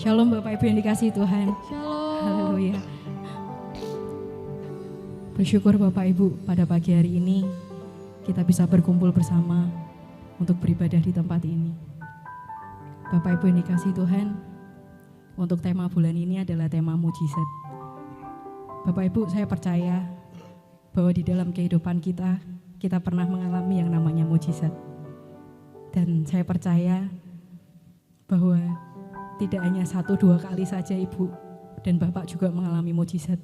Shalom Bapak Ibu yang dikasihi Tuhan. Shalom. Haleluya. Bersyukur Bapak Ibu pada pagi hari ini kita bisa berkumpul bersama untuk beribadah di tempat ini. Bapak Ibu yang dikasihi Tuhan, untuk tema bulan ini adalah tema mujizat. Bapak Ibu, saya percaya bahwa di dalam kehidupan kita pernah mengalami yang namanya mujizat. Dan saya percaya bahwa tidak hanya 1-2 kali saja Ibu dan Bapak juga mengalami mujizat,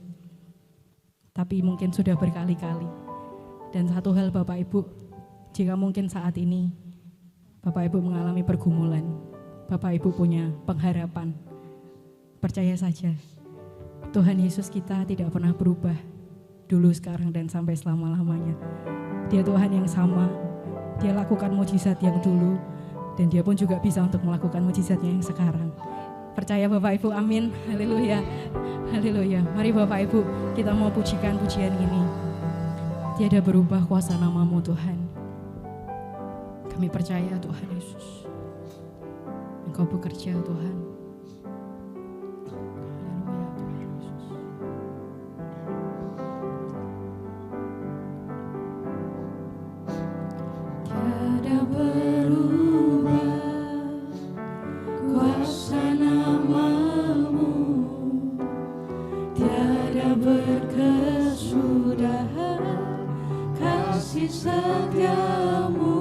tapi mungkin sudah berkali-kali. Dan satu hal Bapak Ibu, jika mungkin saat ini Bapak Ibu mengalami pergumulan, Bapak Ibu punya pengharapan, percaya saja Tuhan Yesus kita tidak pernah berubah, dulu, sekarang, dan sampai selama-lamanya. Dia Tuhan yang sama, Dia lakukan mujizat yang dulu, dan Dia pun juga bisa untuk melakukan mujizatnya yang sekarang. Percaya Bapak Ibu, amin, haleluya, haleluya. Mari Bapak Ibu, kita mau pujikan pujian ini. Tiada berubah kuasa nama-Mu Tuhan. Kami percaya Tuhan Yesus, Engkau bekerja Tuhan. Haleluya Tuhan Yesus. Tiada berubah kuasa nama-Mu, tiada berkesudahan kasih setia-Mu.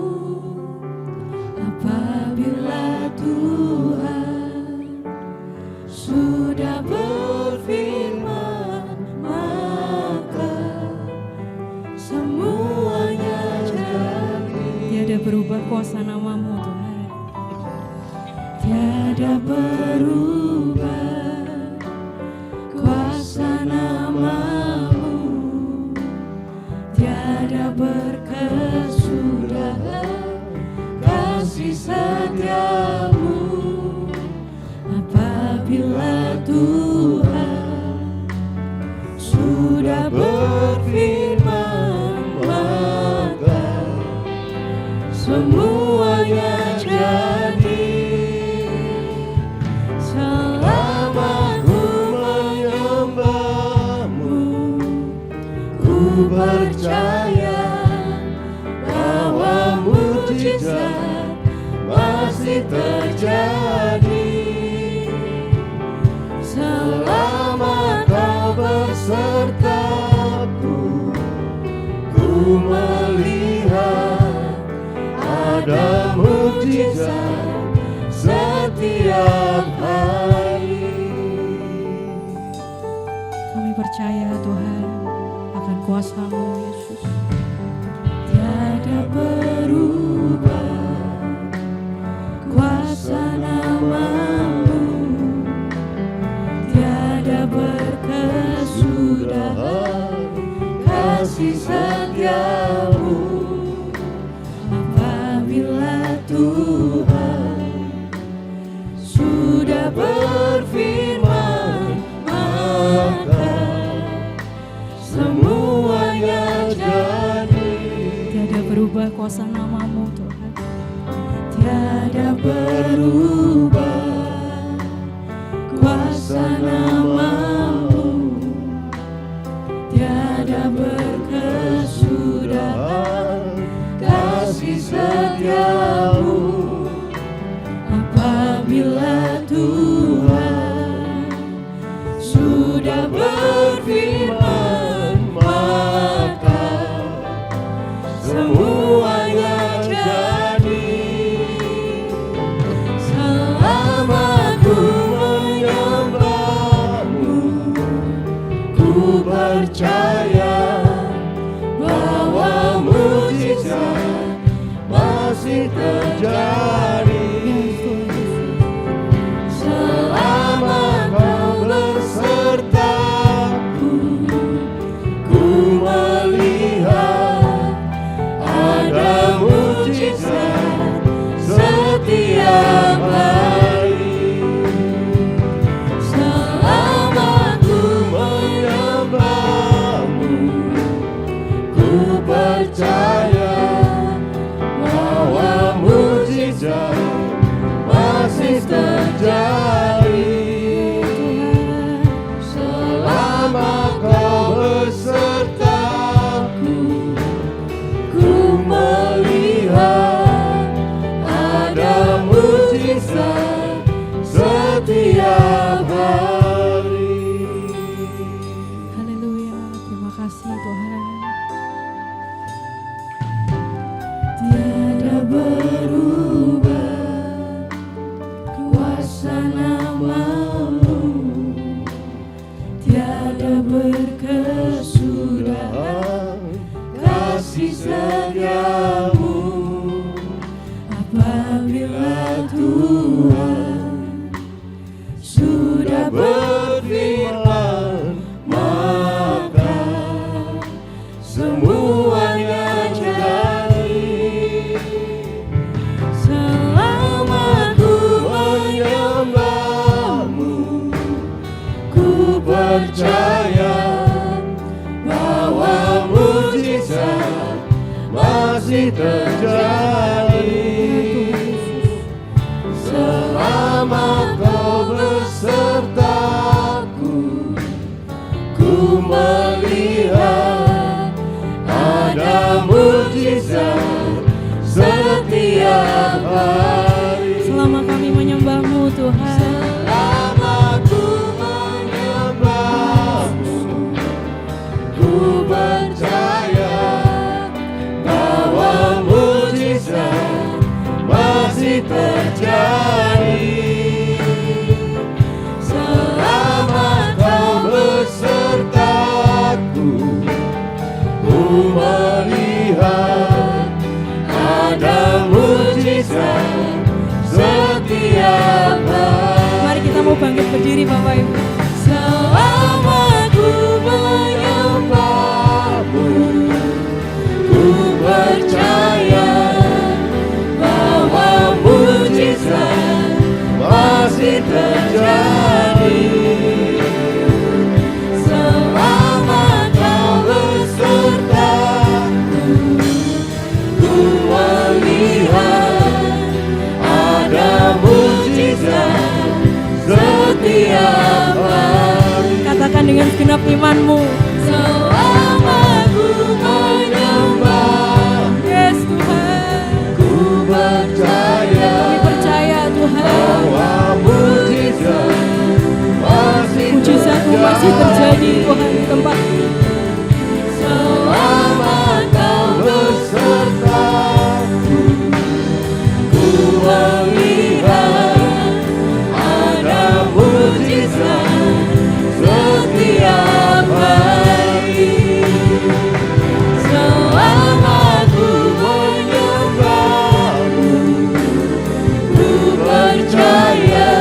Apabila Tuhan sudah berfirman, maka semuanya jadi. Tiada berubah kuasa nama-Mu Tuhan. Tiada berubah kuasa nama-Mu, tiada berkesudahan kasih setia-Mu. Apabila Tuhan sudah berfirman, maka semuanya jadi. Selama ku menyembah-Mu, ku percaya bahwa mujizat masih terjadi. Selama Kau bersertaku, ku melihat ada mujizat setiap hari. Kami percaya Tuhan akan kuasa-Mu Yesus. Tiada berubah kuasa nama-Mu, tiada berkesudahan kasih setia-Mu. Apabila Tuhan sudah berfirman, maka semuanya jadi. Tiada berubah kuasa nama-Mu Tuhan. Tiada berubah kuasa nama-Mu, tiada berkesudahan kasih setia-Mu. Apabila Tuhan sudah berfirman, maka semuanya jadi. Selama ku menyembah-Mu, ku percaya bahwa mujizat masih terjadi. Selama Kau bersertaku, ku melihat ada mujizat setiap hari. Selama ku menyembah-Mu, ku percaya bahwa mujizat masih terjadi. kasih setiamu. Apabila Tuhan sudah berfirman, maka semuanya jadi. Selama ku menyembahmu, ku percaya bahwa mujizat masih terjadi. Selama kau besertaku, ku melihat ada mujizat setiap hari. Selama kami menyembah-Mu Tuhan, Selama ku menyembahmu, ku percaya bahwa mujizat masih terjadi. Selama kau besertaku, ku melihat ada mujizat setiap hari. mari kita mau bangkit berdiri Bapak Ibu. Selama ku menyembahmu, ku percaya bahwa mujizat masih terjadi. Selama kau besertaku, ku melihat ada mujizat setiap hari. Katakan dengan segenap iman-Mu. Selama ku menyembah, Yes Tuhan, ku percaya kami percaya Tuhan, bahwa mujizat mujizat-Mu masih terjadi Tuhan di tempat ini. Selama kau besertaku, ku melihat ada mujizat setiap hari. Selama ku menyembahmu, ku percaya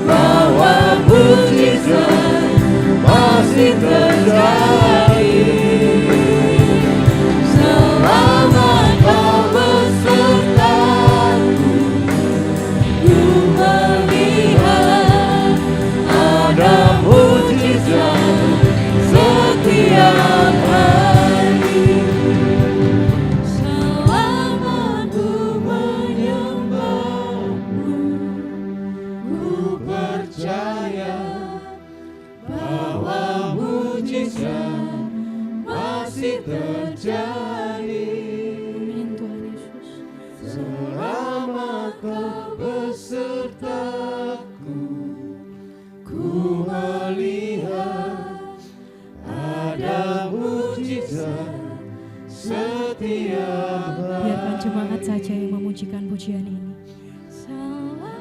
bahwa mujizat masih terjadi. Selama kau besertaku, ku melihat ada mujizat setiap hari. Selama ku menyembahmu, ku percaya bahwa mujizat masih terjadi. Amin Tuhan Yesus. Selama kau besertaku, ku melihat ada mujizat setiap hari. Biarkan jemaat saja yang memujikan pujian ini. Selama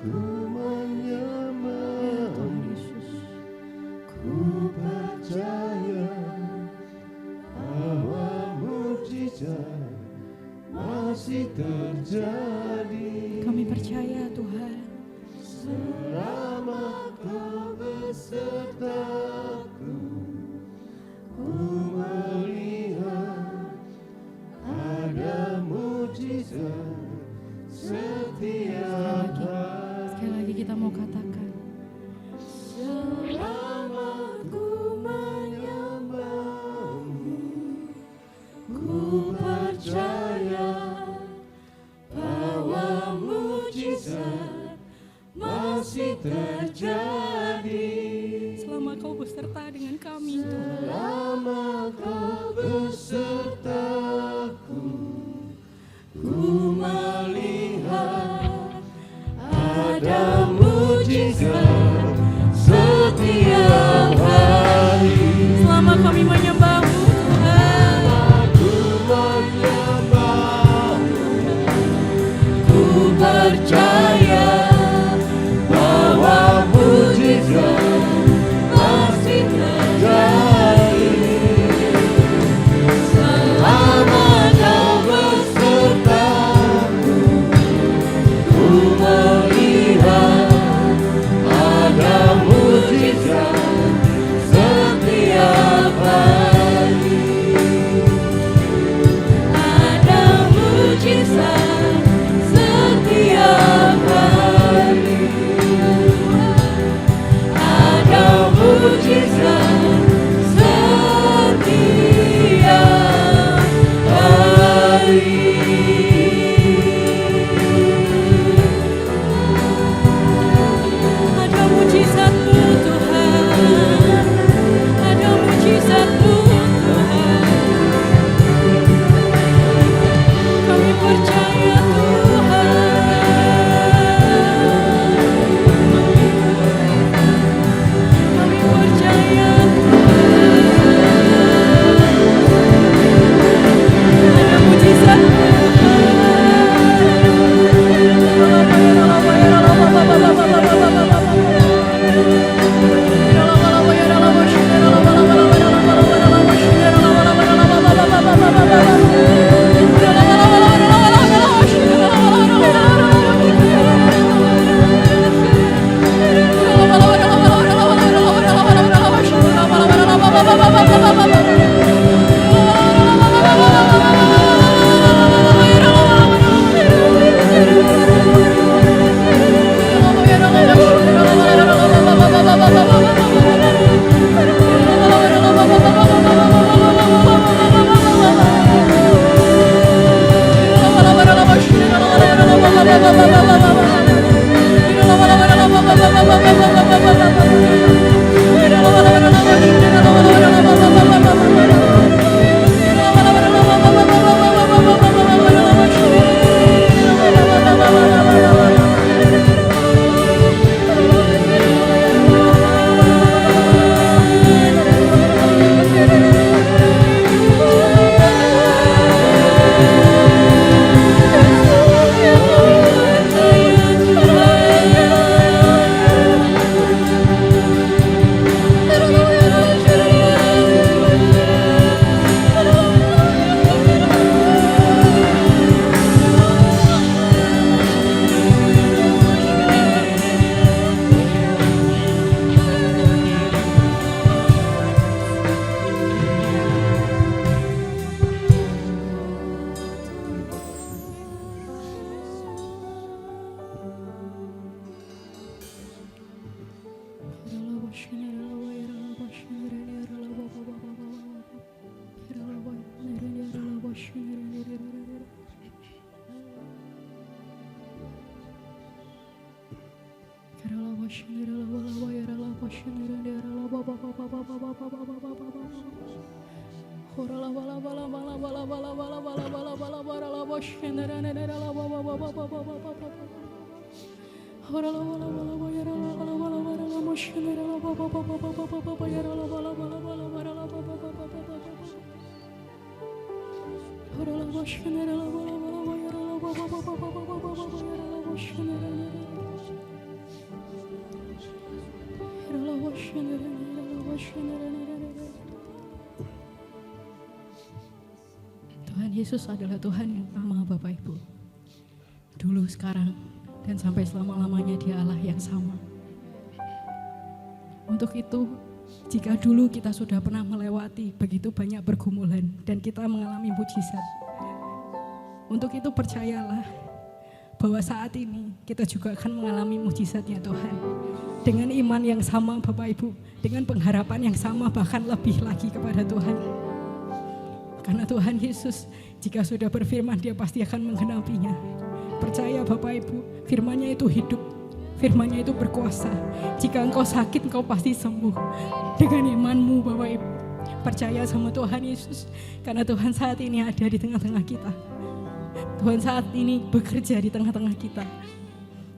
ku Ya menyembah, Tuhan Yesus. ku percaya bahwa mujizat masih terjadi. Kami percaya Tuhan, Selama kau besertaku, ku melihat ada mujizat setiap hari. sekali lagi kita mau katakan, Selama ku menyembahmu, ku percaya bahwa mujizat masih terjadi. selama Kau beserta dengan kami Tuhan. Selama Tuhan Yesus adalah Tuhan yang sama Bapak Ibu. Dulu, sekarang, dan sampai selama-lamanya Dia Allah yang sama. Untuk itu, jika dulu kita sudah pernah melewati begitu banyak pergumulan dan kita mengalami mujizat, untuk itu percayalah bahwa saat ini kita juga akan mengalami mujizatnya Tuhan. Dengan iman yang sama Bapak Ibu, dengan pengharapan yang sama bahkan lebih lagi kepada Tuhan. Karena Tuhan Yesus jika sudah berfirman Dia pasti akan menggenapinya. Percaya Bapak Ibu, firman-Nya itu hidup, firman-Nya itu berkuasa. Jika engkau sakit engkau pasti sembuh. Dengan imanmu Bapak Ibu, percaya sama Tuhan Yesus. Karena Tuhan saat ini ada di tengah-tengah kita. Tuhan saat ini bekerja di tengah-tengah kita.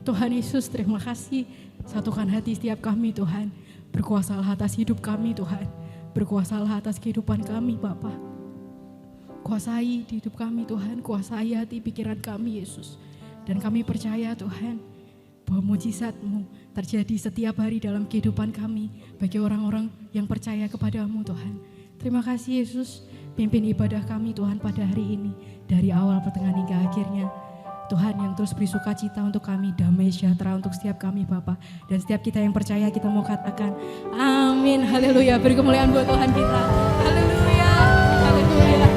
Tuhan Yesus, terima kasih. Satukan hati setiap kami Tuhan. Berkuasalah atas hidup kami Tuhan. Berkuasalah atas kehidupan kami Bapa. Kuasai di hidup kami Tuhan. Kuasai hati pikiran kami Yesus. Dan kami percaya Tuhan bahwa mujizat-Mu terjadi setiap hari dalam kehidupan kami. Bagi orang-orang yang percaya kepada-Mu Tuhan. Terima kasih Yesus. Pimpin ibadah kami Tuhan pada hari ini. Dari awal pertengahan hingga akhirnya. Tuhan yang terus beri sukacita untuk kami, damai sejahtera untuk setiap kami Bapa. Dan setiap kita yang percaya kita mau katakan amin, haleluya. Beri kemuliaan buat Tuhan kita, haleluya, haleluya.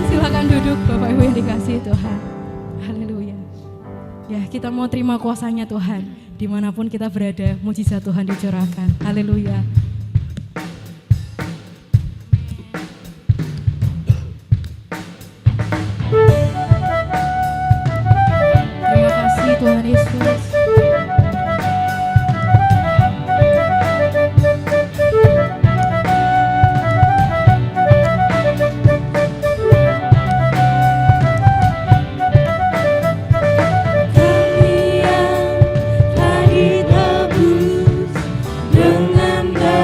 Silakan duduk Bapak Ibu yang dikasihi Tuhan, haleluya. Ya, kita mau terima kuasanya Tuhan, dimanapun kita berada, mujizat Tuhan dicurahkan, haleluya. Tuhan Yesus. Kami yang telah ditebus dengan darah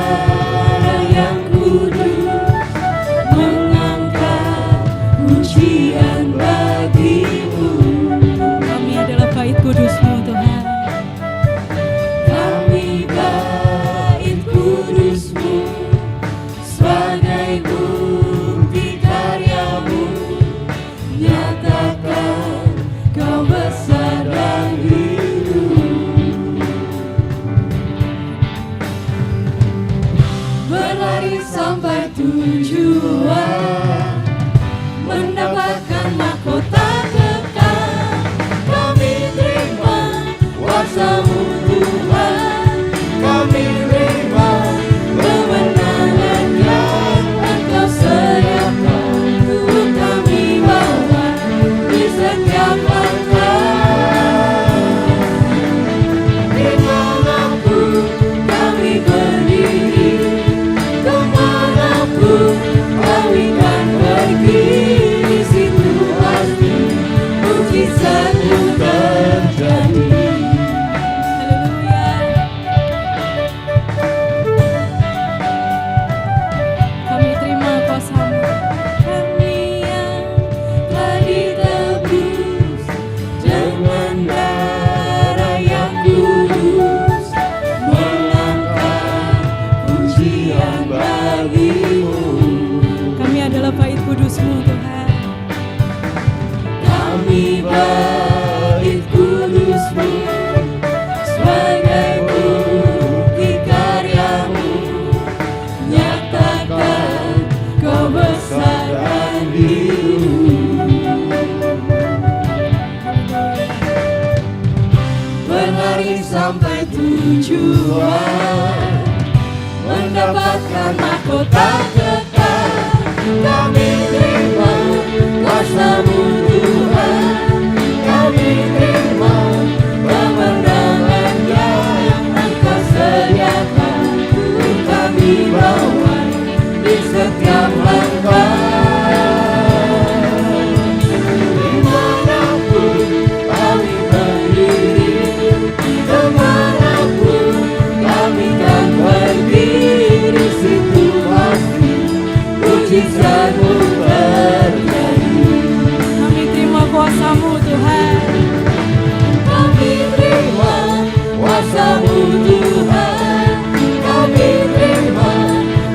kuasa-Mu Tuhan, kami terima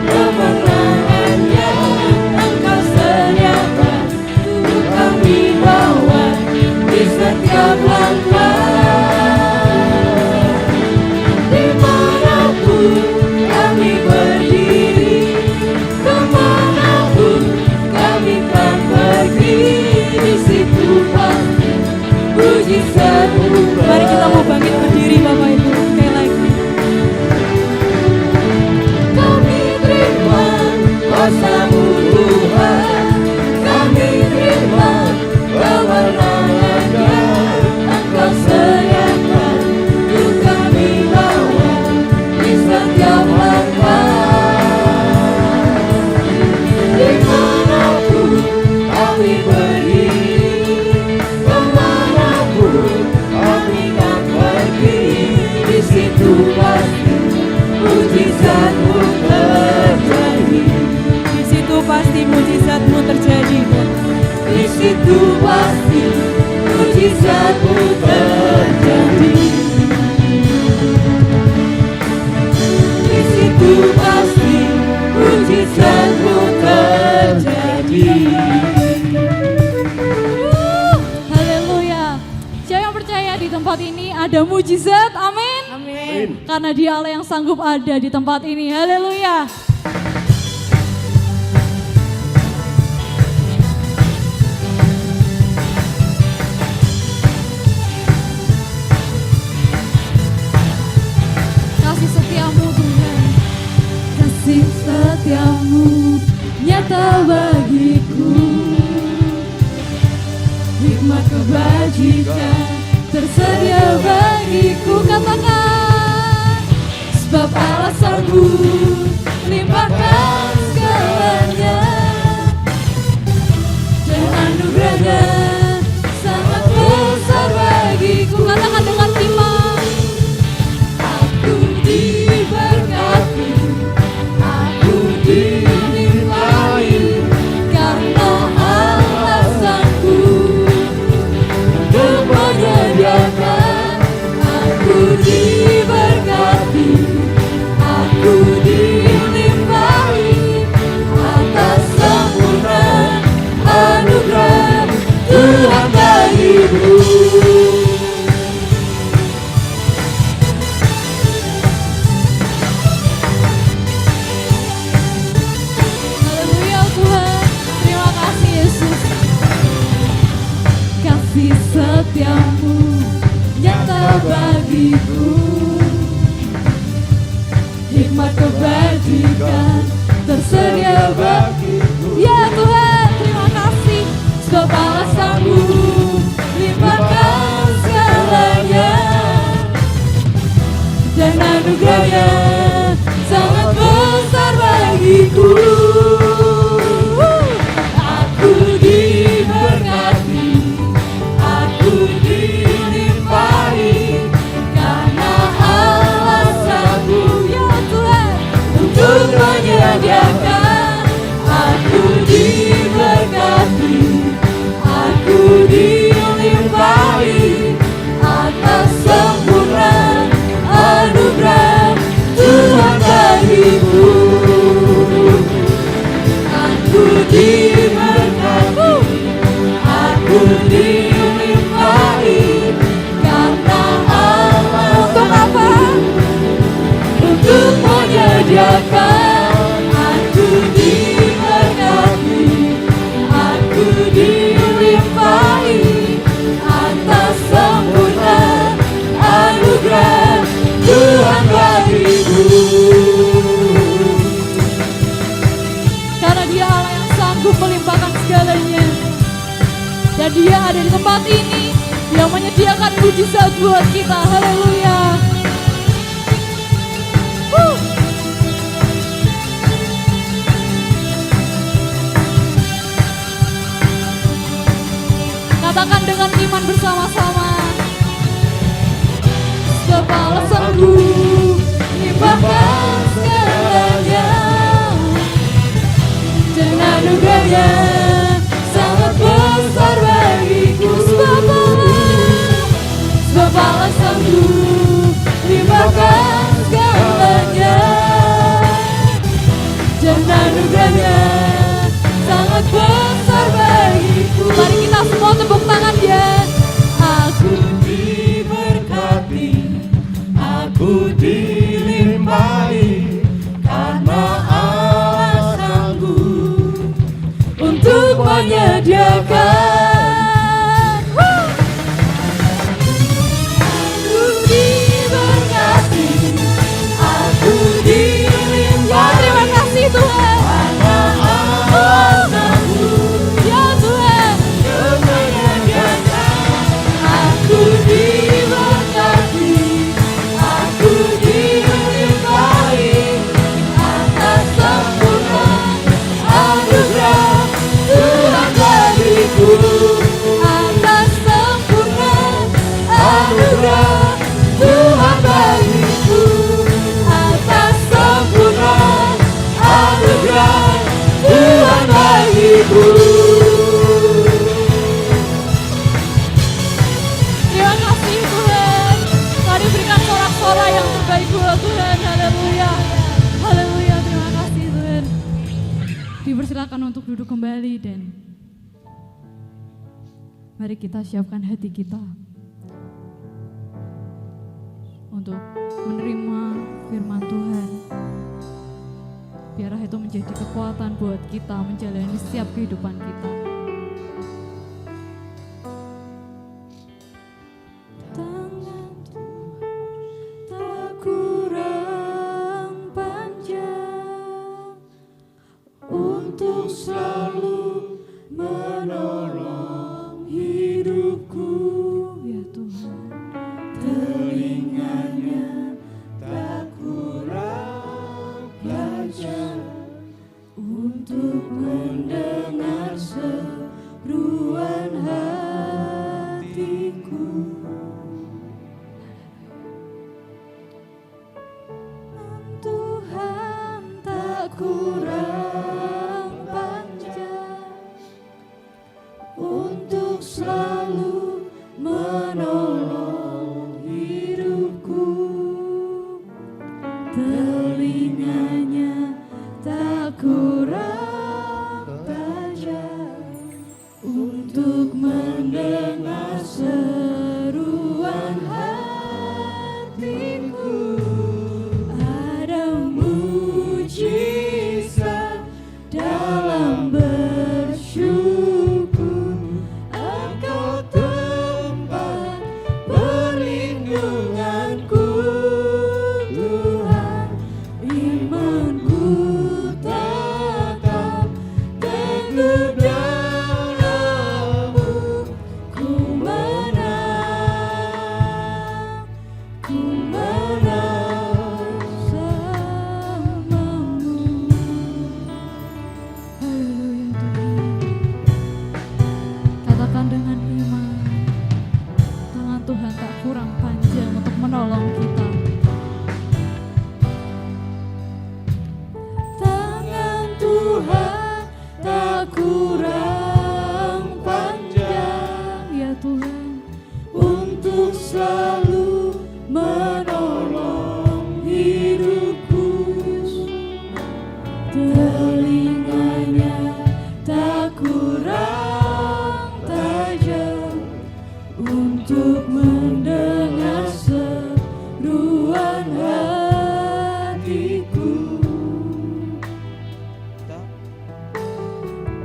kemenangan yang Engkau sediakan untuk kami bawa di setiap langkah. Dimanapun kami berdiri, kemanapun kami kan pergi, di situ pasti mujizat-Mu. Mari kita mau bangkit berdiri Bapak Ibu sekali lagi. Kami terima kuasa-Mu Tuhan, kami terima kemenangan yang Engkau sediakan untuk kami bawa di setiap langkah. Dimanapun kami berdiri, kemanapun kami kan pergi, di situ pasti mujizat-Mu terjadi. Di situ pasti mujizat-Mu terjadi Tuhan. Di situ pasti mujizat-Mu terjadi. Di situ pasti mujizat-Mu terjadi. Haleluya. Siapa yang percaya di tempat ini ada mujizat? Amin. Amin. Karena Dia Allah yang sanggup ada di tempat ini. Haleluya. Kasih setiamu Tuhan, kasih setiamu nyata bagiku, hikmat kebajikan tersedia bagiku. Katakan, sebab Allah sanggup limpahkan segalanya, dan anugerahnya sangat besar bagiku. Katakan dengan iman, Aku diberkati, aku dilimpahi, karena Allah sanggup untuk menyediakan. Aku diberkati, aku dilimpahi, atas sempurna anugerah Tuhan bagiku. haleluya Tuhan. Terima kasih Yesus. Kasih setiamu nyata bagiku, hikmat kebajikan tersedia bagiku. Ya Tuhan, terima kasih. Sebab Allah sanggup limpahkan segalanya, dan anugerahnya sangat besar bagiku. Aku diberkati, aku dilimpahi, karena Allah sanggup, Ya Tuhan, untuk menyediakan. Aku diberkati, aku dilimpahi, atas sempurna anugerah Tuhan bagiku. Aku diberkati, aku dilimpahi, karena Allah untuk apa? untuk menyediakan. Aku diberkati, aku dilimpahi, atas sempurna anugerah Tuhan bagiku. Karena Dia Allah yang sanggup melimpahkan segalanya, dan Dia ada di tempat ini yang menyediakan mujizat buat kita. Haleluya. Katakan dengan iman bersama-sama, sebab Allah sanggup limpahkan segalanya, dan anugerahnya sangat besar bagiku. Sebab Allah sanggup limpahkan menyediakan. Aku diberkati, aku dilimpah. Terima kasih Tuhan. Anak-anakmu, ya Tuhan, menyediakan. Aku diberkati, aku dilimpahi atas sempurna anugerah Tuhan bagiku. Atas sempurna anugerah Tuhan bagiku. Atas sempurna anugerah Tuhan bagiku. Terima kasih Tuhan. Mari berikan sorak-sorai yang terbaik buat Tuhan. Haleluya. Haleluya. Terima kasih Tuhan. Dipersilakan untuk duduk kembali dan mari kita siapkan hati kita untuk menerima firman Tuhan. Biarlah itu menjadi kekuatan buat kita menjalani setiap kehidupan kita. Tangan Tuhan tak kurang panjang untuk selalu menolong hidupku. Ya Tuhan, telinganya tak kurang panjang untuk mendengar seruan hatiku. Tuhan tak kurang panjang untuk selalu menolong hidupku. Telinganya tak kurang tajam untuk mendengar seruan hatiku. Ada mujizat dalam bersyukur. Engkau tempat perlindunganku, Tuhan. Imanku tetap teguh dalam-Mu. Ku menang bersama-Mu. Haleluya Tuhan. Katakan dengan iman, tangan Tuhan tak kurang panjang untuk menolong kita. Tangan Tuhan tak kurang panjang, ya Tuhan, untuk selalu menolong hidupku. Telinganya tak kurang tajam untuk mendengar seruan hatiku.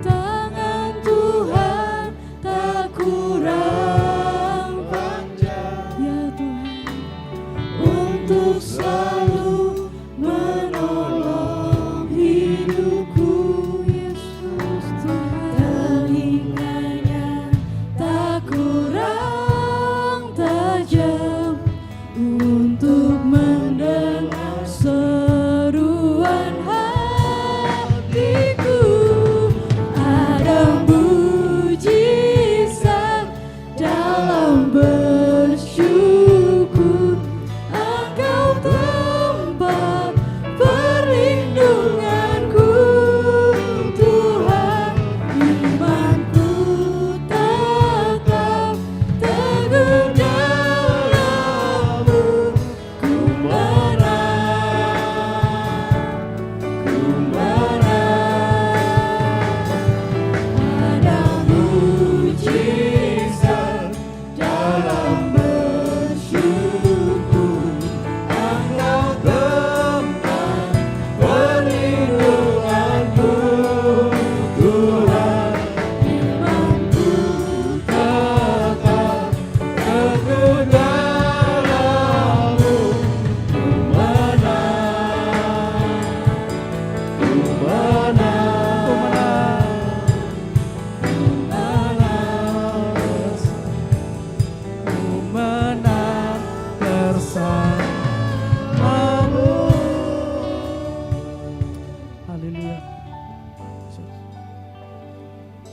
Tangan Tuhan tak kurang panjang, ya Tuhan, untuk selalu menolong hidupku. Yesus Tuhan,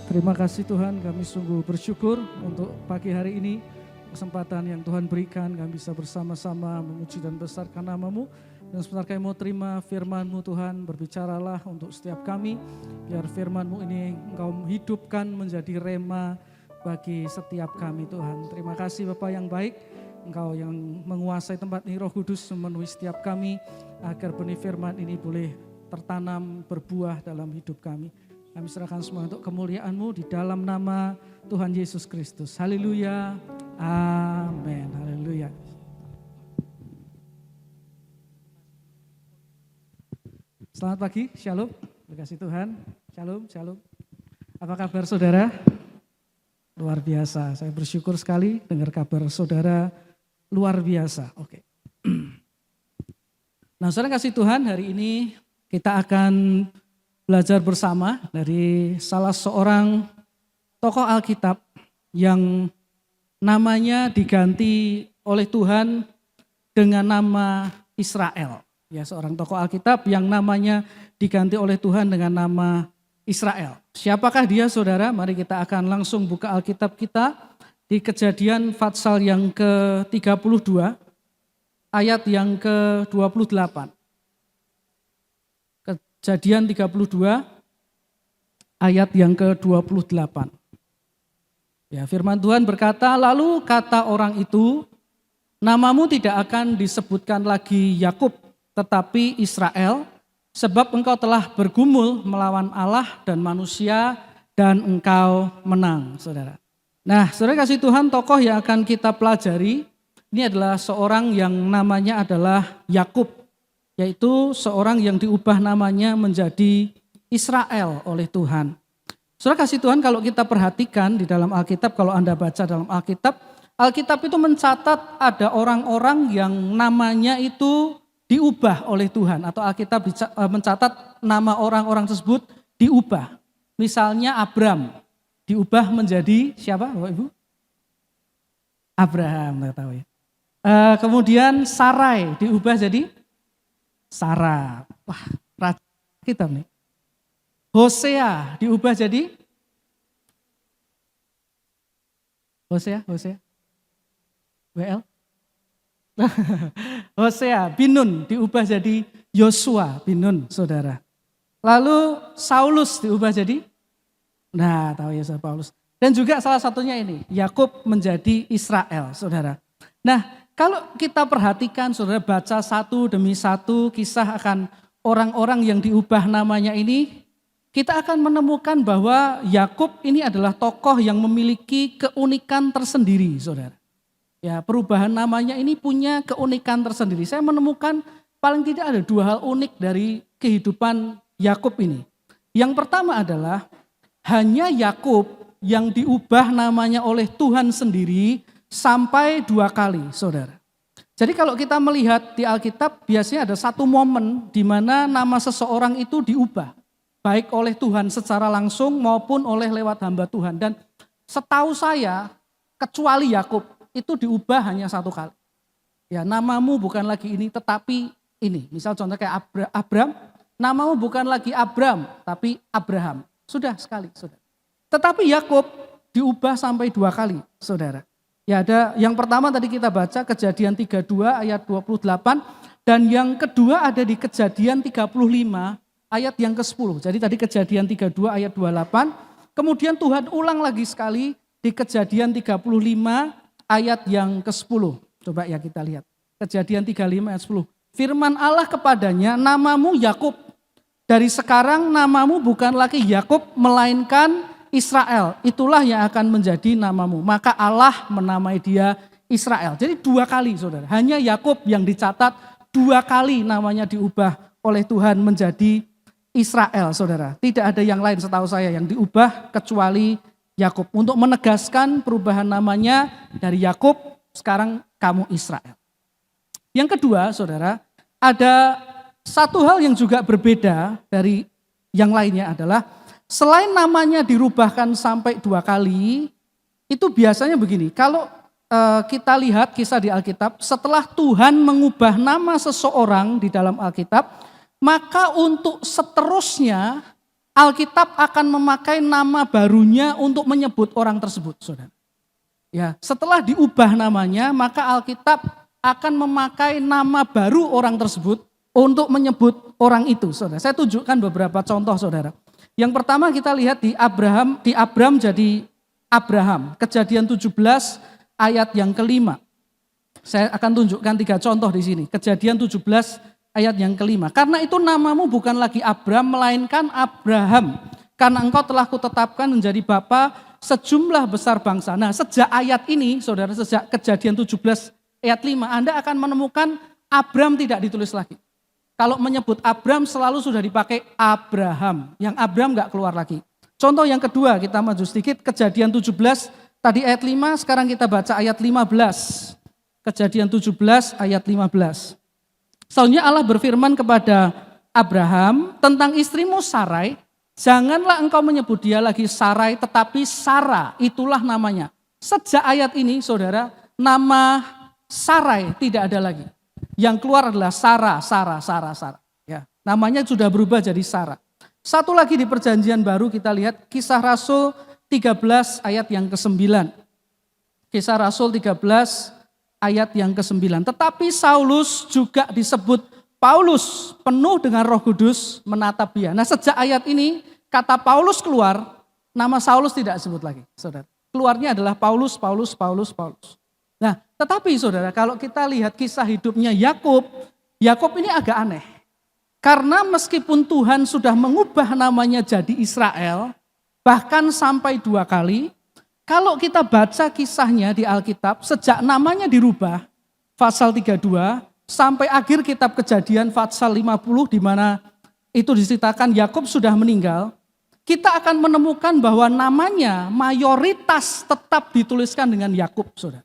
Terima kasih Tuhan, kami sungguh bersyukur untuk pagi hari ini, kesempatan yang Tuhan berikan, kami bisa bersama-sama memuji dan besarkan nama-Mu. Dan sebentar kami mau terima firman-Mu Tuhan, berbicaralah untuk setiap kami, biar firman-Mu ini Engkau hidupkan menjadi rema bagi setiap kami Tuhan. Terima kasih Bapa yang baik, Engkau yang menguasai tempat ini, Roh Kudus memenuhi setiap kami, agar benih firman ini boleh tertanam, berbuah dalam hidup kami. Kami serahkan semua untuk kemuliaan-Mu di dalam nama Tuhan Yesus Kristus. Haleluya. Amin. Haleluya. Selamat pagi, shalom. Terima kasih Tuhan. Shalom, shalom. Apa kabar saudara? Luar biasa. Saya bersyukur sekali dengar kabar saudara luar biasa. Oke. Nah, saudara kasih Tuhan, hari ini kita akan belajar bersama dari salah seorang tokoh Alkitab yang namanya diganti oleh Tuhan dengan nama Israel. Ya, seorang tokoh Alkitab yang namanya diganti oleh Tuhan dengan nama Israel. Siapakah dia saudara? Mari kita akan langsung buka Alkitab kita di Kejadian pasal yang ke-32 ayat yang ke-28. Kejadian 32 ayat yang ke-28. Ya, firman Tuhan berkata, lalu kata orang itu, namamu tidak akan disebutkan lagi Yakub, tetapi Israel, sebab engkau telah bergumul melawan Allah dan manusia dan engkau menang, saudara. Nah, saudara kasih Tuhan, tokoh yang akan kita pelajari, ini adalah seorang yang namanya adalah Yakub, yaitu seorang yang diubah namanya menjadi Israel oleh Tuhan. Saudara kasih Tuhan, kalau kita perhatikan di dalam Alkitab, kalau Anda baca dalam Alkitab, Alkitab itu mencatat ada orang-orang yang namanya itu diubah oleh Tuhan. Atau Alkitab mencatat nama orang-orang tersebut diubah. Misalnya Abram, diubah menjadi siapa Bapak Ibu? Abraham, tidak tahu ya. Kemudian Sarai diubah jadi Sarah. Wah, raja kita nih. Hosea diubah jadi Hosea. WL. Hosea, Binun diubah jadi Yosua, Binun, saudara. Lalu Saulus diubah jadi, nah tahu ya Paulus. Dan juga salah satunya ini, Yakub menjadi Israel, saudara. Nah, kalau kita perhatikan, saudara baca satu demi satu kisah akan orang-orang yang diubah namanya ini, kita akan menemukan bahwa Yakub ini adalah tokoh yang memiliki keunikan tersendiri, saudara. Ya, perubahan namanya ini punya keunikan tersendiri. Saya menemukan paling tidak ada dua hal unik dari kehidupan Yakub ini. Yang pertama adalah hanya Yakub yang diubah namanya oleh Tuhan sendiri sampai 2 kali, saudara. Jadi kalau kita melihat di Alkitab biasanya ada satu momen di mana nama seseorang itu diubah. Baik oleh Tuhan secara langsung maupun oleh lewat hamba Tuhan. Dan setahu saya kecuali Yakub itu diubah hanya 1 kali. Ya, namamu bukan lagi ini tetapi ini. Misal contoh kayak Abram, namamu bukan lagi Abram tapi Abraham. Sudah sekali, saudara. Tetapi Yakub diubah sampai 2 kali, saudara. Ya, ada yang pertama tadi kita baca Kejadian 32 ayat 28 dan yang kedua ada di Kejadian 35 ayat yang ke-10. Jadi tadi Kejadian 32 ayat 28, kemudian Tuhan ulang lagi sekali di Kejadian 35 ayat yang ke-10. Coba ya kita lihat. Kejadian 35 ayat 10. Firman Allah kepadanya, namamu Yakub. Dari sekarang namamu bukan lagi Yakub melainkan Israel, itulah yang akan menjadi namamu. Maka Allah menamai dia Israel. Jadi 2 kali saudara, hanya Yakub yang dicatat 2 kali namanya diubah oleh Tuhan menjadi Israel saudara. Tidak ada yang lain setahu saya yang diubah kecuali Yakub. Untuk menegaskan perubahan namanya dari Yakub, sekarang kamu Israel. Yang kedua saudara, ada satu hal yang juga berbeda dari yang lainnya adalah selain namanya dirubahkan sampai 2 kali, itu biasanya begini, kalau kita lihat kisah di Alkitab, setelah Tuhan mengubah nama seseorang di dalam Alkitab, maka untuk seterusnya Alkitab akan memakai nama barunya untuk menyebut orang tersebut, saudara. Ya, setelah diubah namanya, maka Alkitab akan memakai nama baru orang tersebut untuk menyebut orang itu, saudara. Saya tunjukkan beberapa contoh, saudara. Yang pertama kita lihat di Abram jadi Abraham. Kejadian 17 ayat yang kelima. Saya akan tunjukkan 3 contoh di sini. Kejadian 17 ayat yang kelima. Karena itu namamu bukan lagi Abram, melainkan Abraham. Karena engkau telah kutetapkan menjadi bapa sejumlah besar bangsa. Nah, sejak ayat ini, saudara, sejak Kejadian 17 ayat 5, Anda akan menemukan Abram tidak ditulis lagi. Kalau menyebut Abram selalu sudah dipakai Abraham. Yang Abram enggak keluar lagi. Contoh yang kedua, kita maju sedikit. Kejadian 17, tadi ayat 5, sekarang kita baca ayat 15. Kejadian 17 ayat 15. Soalnya Allah berfirman kepada Abraham tentang istrimu Sarai, janganlah engkau menyebut dia lagi Sarai, tetapi Sarah, itulah namanya. Sejak ayat ini, saudara, nama Sarai tidak ada lagi. Yang keluar adalah Sarah. Ya, namanya sudah berubah jadi Sarah. Satu lagi di perjanjian baru kita lihat Kisah Rasul 13 ayat yang ke-9. Kisah Rasul 13 ayat yang ke-9. Tetapi Saulus juga disebut Paulus, penuh dengan Roh Kudus menatap dia. Nah, sejak ayat ini kata Paulus keluar, nama Saulus tidak disebut lagi, saudara. Keluarnya adalah Paulus. Nah, tetapi saudara, kalau kita lihat kisah hidupnya Yakub ini agak aneh. Karena meskipun Tuhan sudah mengubah namanya jadi Israel, bahkan sampai 2 kali, kalau kita baca kisahnya di Alkitab, sejak namanya dirubah, pasal 32, sampai akhir kitab Kejadian pasal 50, di mana itu diceritakan Yakub sudah meninggal, kita akan menemukan bahwa namanya mayoritas tetap dituliskan dengan Yakub, saudara.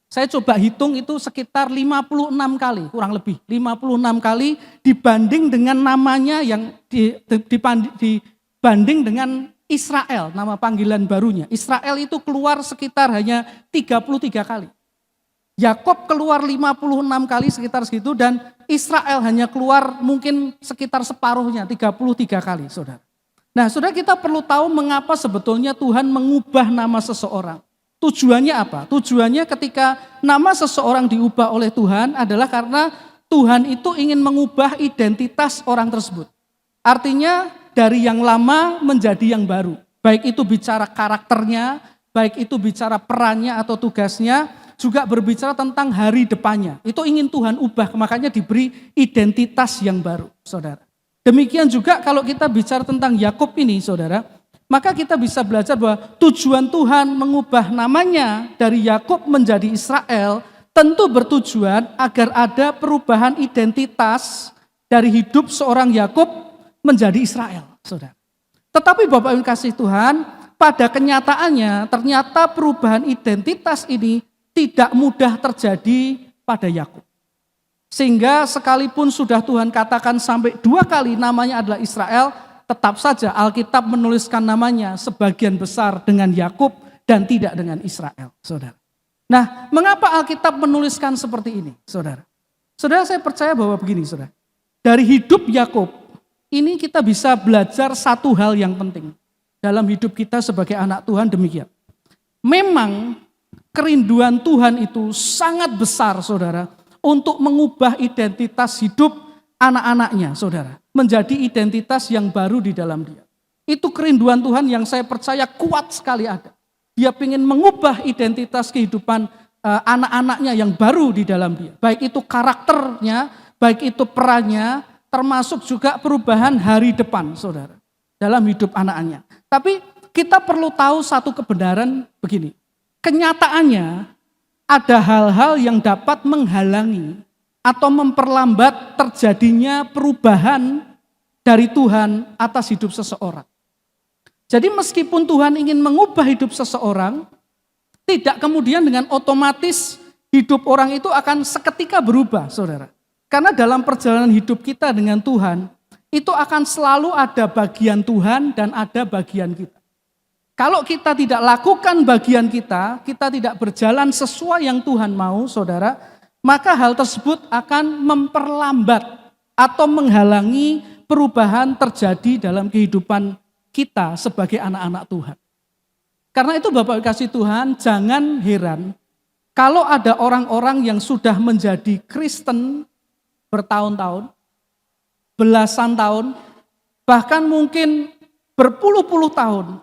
Saya coba hitung itu sekitar 56 kali, kurang lebih 56 kali dibanding dengan namanya yang dibanding dengan Israel, nama panggilan barunya. Israel itu keluar sekitar hanya 33 kali. Yakub keluar 56 kali sekitar segitu, dan Israel hanya keluar mungkin sekitar separuhnya, 33 kali, saudara. Nah, saudara, kita perlu tahu mengapa sebetulnya Tuhan mengubah nama seseorang. Tujuannya apa? Tujuannya ketika nama seseorang diubah oleh Tuhan adalah karena Tuhan itu ingin mengubah identitas orang tersebut. Artinya dari yang lama menjadi yang baru. Baik itu bicara karakternya, baik itu bicara perannya atau tugasnya, juga berbicara tentang hari depannya. Itu ingin Tuhan ubah, makanya diberi identitas yang baru, saudara. Demikian juga kalau kita bicara tentang Yakub ini, saudara, maka kita bisa belajar bahwa tujuan Tuhan mengubah namanya dari Yakub menjadi Israel tentu bertujuan agar ada perubahan identitas dari hidup seorang Yakub menjadi Israel, saudara. Tetapi Bapak Ibu kasih Tuhan, pada kenyataannya ternyata perubahan identitas ini tidak mudah terjadi pada Yakub. Sehingga sekalipun sudah Tuhan katakan sampai 2 kali namanya adalah Israel, tetap saja Alkitab menuliskan namanya sebagian besar dengan Yakub dan tidak dengan Israel, saudara. Nah, mengapa Alkitab menuliskan seperti ini, saudara? Saudara, saya percaya bahwa begini, saudara. Dari hidup Yakub, ini kita bisa belajar satu hal yang penting. Dalam hidup kita sebagai anak Tuhan demikian. Memang kerinduan Tuhan itu sangat besar, saudara, untuk mengubah identitas hidup anak-anaknya, saudara. Menjadi identitas yang baru di dalam dia. Itu kerinduan Tuhan yang saya percaya kuat sekali ada. Dia ingin mengubah identitas kehidupan anak-anaknya yang baru di dalam dia. Baik itu karakternya, baik itu perannya, termasuk juga perubahan hari depan, saudara. Dalam hidup anak-anaknya. Tapi kita perlu tahu satu kebenaran begini. Kenyataannya ada hal-hal yang dapat menghalangi atau memperlambat terjadinya perubahan dari Tuhan atas hidup seseorang. Jadi meskipun Tuhan ingin mengubah hidup seseorang, tidak kemudian dengan otomatis hidup orang itu akan seketika berubah, saudara. Karena dalam perjalanan hidup kita dengan Tuhan, itu akan selalu ada bagian Tuhan dan ada bagian kita. Kalau kita tidak lakukan bagian kita tidak berjalan sesuai yang Tuhan mau, saudara, maka hal tersebut akan memperlambat atau menghalangi perubahan terjadi dalam kehidupan kita sebagai anak-anak Tuhan. Karena itu Bapak kasih Tuhan, jangan heran kalau ada orang-orang yang sudah menjadi Kristen bertahun-tahun, belasan tahun, bahkan mungkin berpuluh-puluh tahun,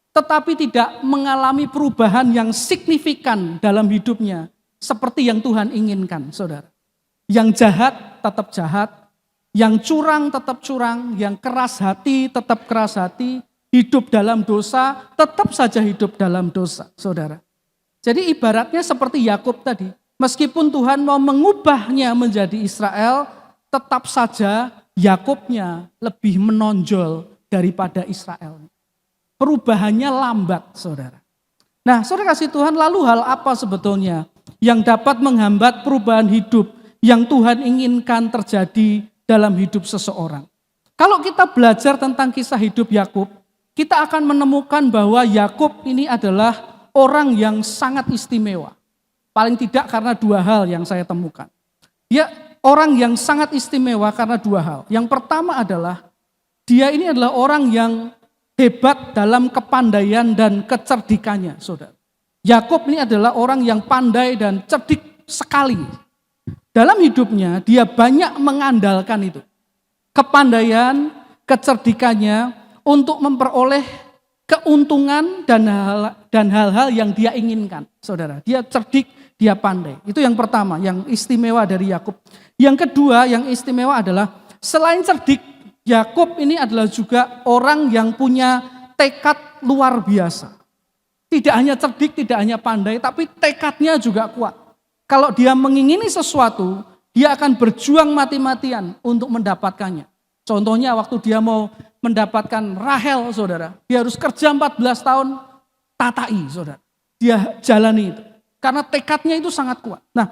tetapi tidak mengalami perubahan yang signifikan dalam hidupnya, seperti yang Tuhan inginkan, saudara. Yang jahat tetap jahat, yang curang tetap curang, yang keras hati tetap keras hati, hidup dalam dosa tetap saja hidup dalam dosa, saudara. Jadi ibaratnya seperti Yakub tadi, meskipun Tuhan mau mengubahnya menjadi Israel, tetap saja Yakubnya lebih menonjol daripada Israel. Perubahannya lambat, saudara. Nah, saudara kasih Tuhan, lalu hal apa sebetulnya yang dapat menghambat perubahan hidup yang Tuhan inginkan terjadi dalam hidup seseorang? Kalau kita belajar tentang kisah hidup Yakub, kita akan menemukan bahwa Yakub ini adalah orang yang sangat istimewa. Paling tidak karena dua hal yang saya temukan. Dia orang yang sangat istimewa karena dua hal. Yang pertama adalah dia ini adalah orang yang hebat dalam kepandaian dan kecerdikannya, saudara. Yakub ini adalah orang yang pandai dan cerdik sekali. Dalam hidupnya dia banyak mengandalkan itu. Kepandaian, kecerdikannya untuk memperoleh keuntungan dan hal-hal yang dia inginkan, saudara. Dia cerdik, dia pandai. Itu yang pertama, yang istimewa dari Yakub. Yang kedua, yang istimewa adalah selain cerdik, Yakub ini adalah juga orang yang punya tekad luar biasa. Tidak hanya cerdik, tidak hanya pandai, tapi tekadnya juga kuat. Kalau dia mengingini sesuatu, dia akan berjuang mati-matian untuk mendapatkannya. Contohnya waktu dia mau mendapatkan Rahel, saudara. Dia harus kerja 14 tahun, tatai, saudara. Dia jalani itu. Karena tekadnya itu sangat kuat. Nah,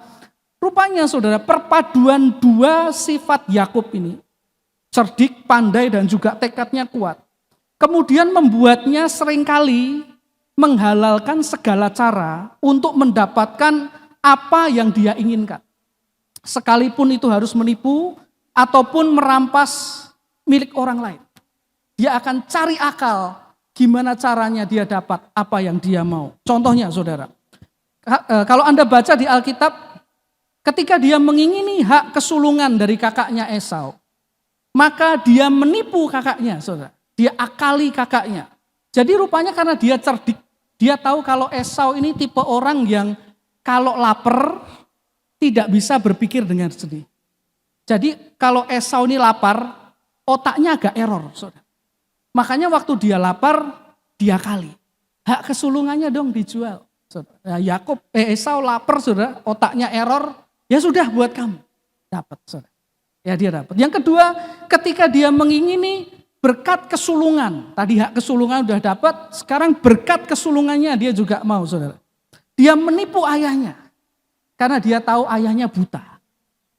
rupanya saudara, perpaduan dua sifat Yakub ini, cerdik, pandai, dan juga tekadnya kuat, kemudian membuatnya seringkali menghalalkan segala cara untuk mendapatkan apa yang dia inginkan. Sekalipun itu harus menipu ataupun merampas milik orang lain. Dia akan cari akal gimana caranya dia dapat apa yang dia mau. Contohnya saudara, kalau Anda baca di Alkitab, ketika dia mengingini hak kesulungan dari kakaknya Esau, maka dia menipu kakaknya, saudara. Dia akali kakaknya. Jadi rupanya karena dia cerdik, dia tahu kalau Esau ini tipe orang yang kalau lapar tidak bisa berpikir dengan jernih. Jadi kalau Esau ini lapar, otaknya agak error, saudara. Makanya waktu dia lapar, dia kali. Hak kesulungannya dong dijual. Esau lapar, saudara, otaknya error, ya sudah buat kamu. Dapat, saudara. Ya dia dapat. Yang kedua, ketika dia mengingini berkat kesulungan. Tadi hak kesulungan udah dapat, sekarang berkat kesulungannya dia juga mau, saudara. Dia menipu ayahnya. Karena dia tahu ayahnya buta.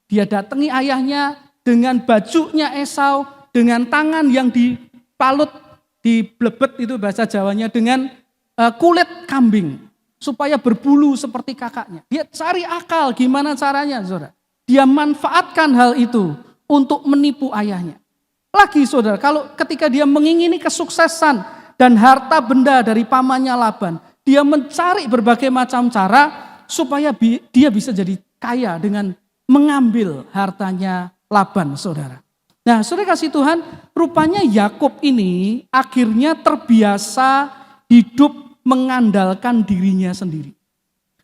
Dia datangi ayahnya dengan bajunya Esau, dengan tangan yang dipalut, diblebet itu bahasa Jawanya, dengan kulit kambing. Supaya berbulu seperti kakaknya. Dia cari akal gimana caranya, saudara. Dia manfaatkan hal itu untuk menipu ayahnya. Lagi saudara, kalau ketika dia mengingini kesuksesan dan harta benda dari pamannya Laban, dia mencari berbagai macam cara supaya dia bisa jadi kaya dengan mengambil hartanya Laban, saudara. Nah, saudara kasih Tuhan, rupanya Yakub ini akhirnya terbiasa hidup mengandalkan dirinya sendiri.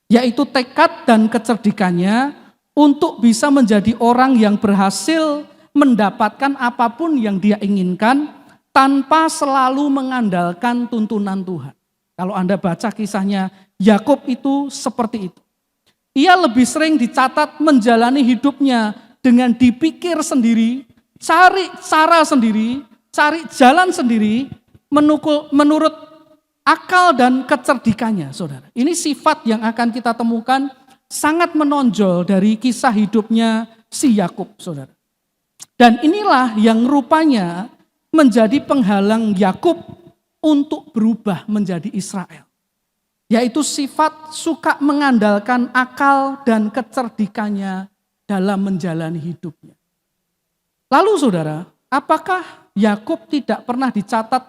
Yaitu tekad dan kecerdikannya untuk bisa menjadi orang yang berhasil mendapatkan apapun yang dia inginkan tanpa selalu mengandalkan tuntunan Tuhan. Kalau Anda baca kisahnya, Yakub itu seperti itu. Ia lebih sering dicatat menjalani hidupnya dengan dipikir sendiri, cari cara sendiri, cari jalan sendiri, menurut akal dan kecerdikannya, saudara. Ini sifat yang akan kita temukan sangat menonjol dari kisah hidupnya si Yakub, saudara. Dan inilah yang rupanya menjadi penghalang Yakub untuk berubah menjadi Israel. Yaitu sifat suka mengandalkan akal dan kecerdikannya dalam menjalani hidupnya. Lalu saudara, apakah Yakub tidak pernah dicatat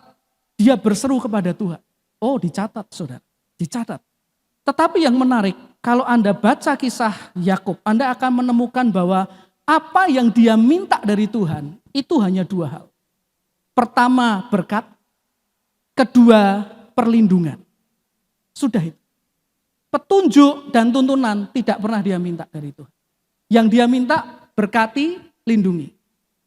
Dia berseru kepada Tuhan. Oh, dicatat saudara, dicatat. Tetapi yang menarik, kalau Anda baca kisah Yakub, Anda akan menemukan bahwa apa yang dia minta dari Tuhan, itu hanya dua hal. Pertama, berkat. Kedua, perlindungan. Sudah itu. Petunjuk dan tuntunan tidak pernah dia minta dari Tuhan. Yang dia minta, berkati, lindungi.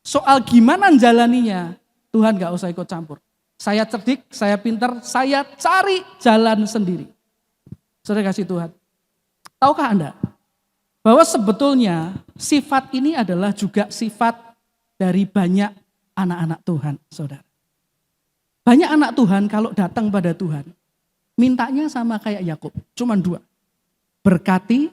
Soal gimana menjalaninya, Tuhan gak usah ikut campur. Saya cerdik, saya pintar, saya cari jalan sendiri. Saudara kasih Tuhan. Tahukah Anda bahwa sebetulnya sifat ini adalah juga sifat dari banyak anak-anak Tuhan, saudara. Banyak anak Tuhan kalau datang pada Tuhan, mintanya sama kayak Yakub, cuman dua. Berkati,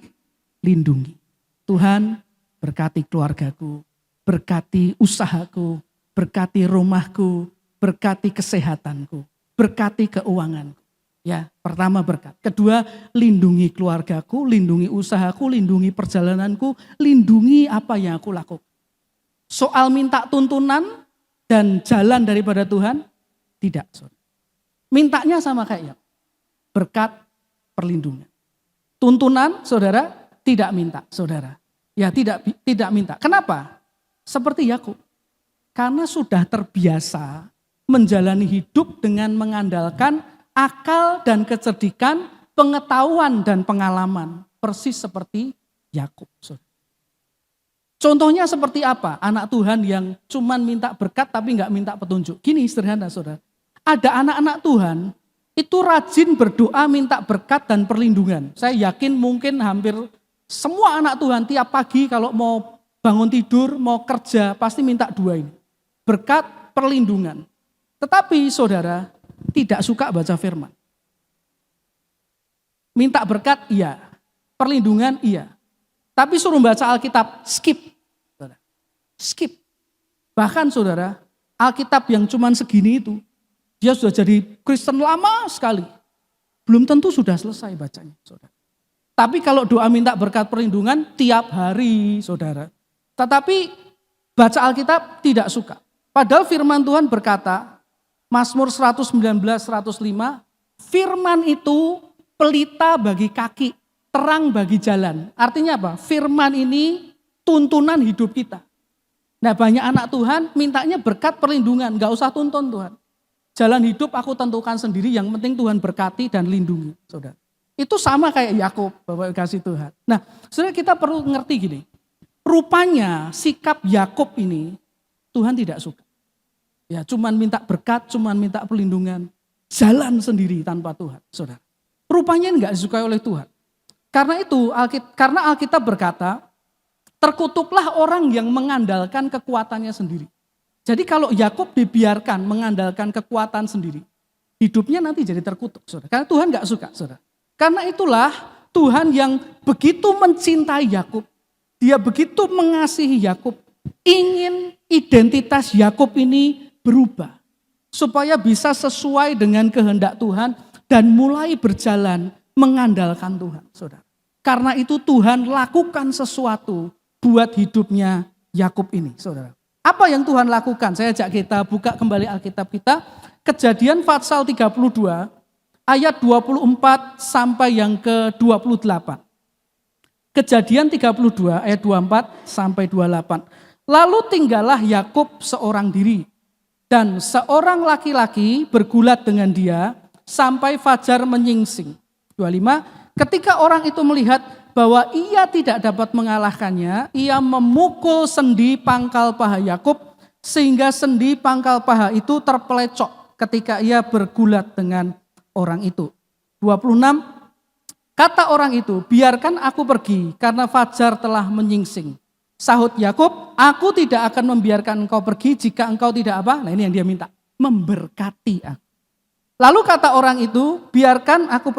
lindungi. Tuhan, berkati keluargaku, berkati usahaku, berkati rumahku, berkati kesehatanku, berkati keuanganku. Ya, pertama berkat. Kedua, lindungi keluargaku, lindungi usahaku, lindungi perjalananku, lindungi apa yang aku lakukan. Soal minta tuntunan dan jalan daripada Tuhan, tidak. Mintanya sama kayak berkat, perlindungan. Tuntunan, saudara, tidak minta, saudara. Ya, tidak minta. Kenapa? Seperti Yakub. Karena sudah terbiasa menjalani hidup dengan mengandalkan akal dan kecerdikan, pengetahuan dan pengalaman. Persis seperti Yakub. Contohnya seperti apa? Anak Tuhan yang cuman minta berkat tapi nggak minta petunjuk. Gini sederhana saudara. Ada anak-anak Tuhan itu rajin berdoa minta berkat dan perlindungan. Saya yakin mungkin hampir semua anak Tuhan tiap pagi kalau mau bangun tidur, mau kerja pasti minta dua ini. Berkat, perlindungan. Tetapi saudara tidak suka baca firman. Minta berkat iya, perlindungan iya. Tapi suruh baca Alkitab, skip. Skip. Bahkan saudara, Alkitab yang cuman segini itu, dia sudah jadi Kristen lama sekali. Belum tentu sudah selesai bacanya, saudara. Tapi kalau doa minta berkat perlindungan tiap hari, saudara. Tetapi baca Alkitab tidak suka. Padahal firman Tuhan berkata, Mazmur 119, 105, firman itu pelita bagi kaki, terang bagi jalan. Artinya apa? Firman ini tuntunan hidup kita. Nah banyak anak Tuhan mintanya berkat perlindungan, gak usah tuntun Tuhan. Jalan hidup aku tentukan sendiri, yang penting Tuhan berkati dan lindungi. Saudara. Itu sama kayak Yakub, Bapak kasih Tuhan. Nah saudara kita perlu ngerti gini, rupanya sikap Yakub ini Tuhan tidak suka. Ya, cuman minta berkat, cuman minta perlindungan, jalan sendiri tanpa Tuhan, saudara. Rupanya enggak disukai oleh Tuhan. Karena itu, karena Alkitab berkata, terkutuklah orang yang mengandalkan kekuatannya sendiri. Jadi kalau Yakub dibiarkan mengandalkan kekuatan sendiri, hidupnya nanti jadi terkutuk, saudara. Karena Tuhan enggak suka, saudara. Karena itulah Tuhan yang begitu mencintai Yakub, dia begitu mengasihi Yakub, ingin identitas Yakub ini berubah supaya bisa sesuai dengan kehendak Tuhan dan mulai berjalan mengandalkan Tuhan, saudara. Karena itu Tuhan lakukan sesuatu buat hidupnya Yakub ini, saudara. Apa yang Tuhan lakukan? Saya ajak kita buka kembali Alkitab kita, Kejadian pasal 32 ayat 24 sampai yang ke-28. Kejadian 32 ayat 24 sampai 28. Lalu tinggallah Yakub seorang diri. Dan seorang laki-laki bergulat dengan dia sampai fajar menyingsing. 25, ketika orang itu melihat bahwa ia tidak dapat mengalahkannya, ia memukul sendi pangkal paha Yakub sehingga sendi pangkal paha itu terpelecok ketika ia bergulat dengan orang itu. 26, kata orang itu, biarkan aku pergi karena fajar telah menyingsing. Sahut Yakub, aku tidak akan membiarkan engkau pergi jika engkau tidak apa? Nah ini yang dia minta, memberkati aku. Lalu kata orang itu, biarkan aku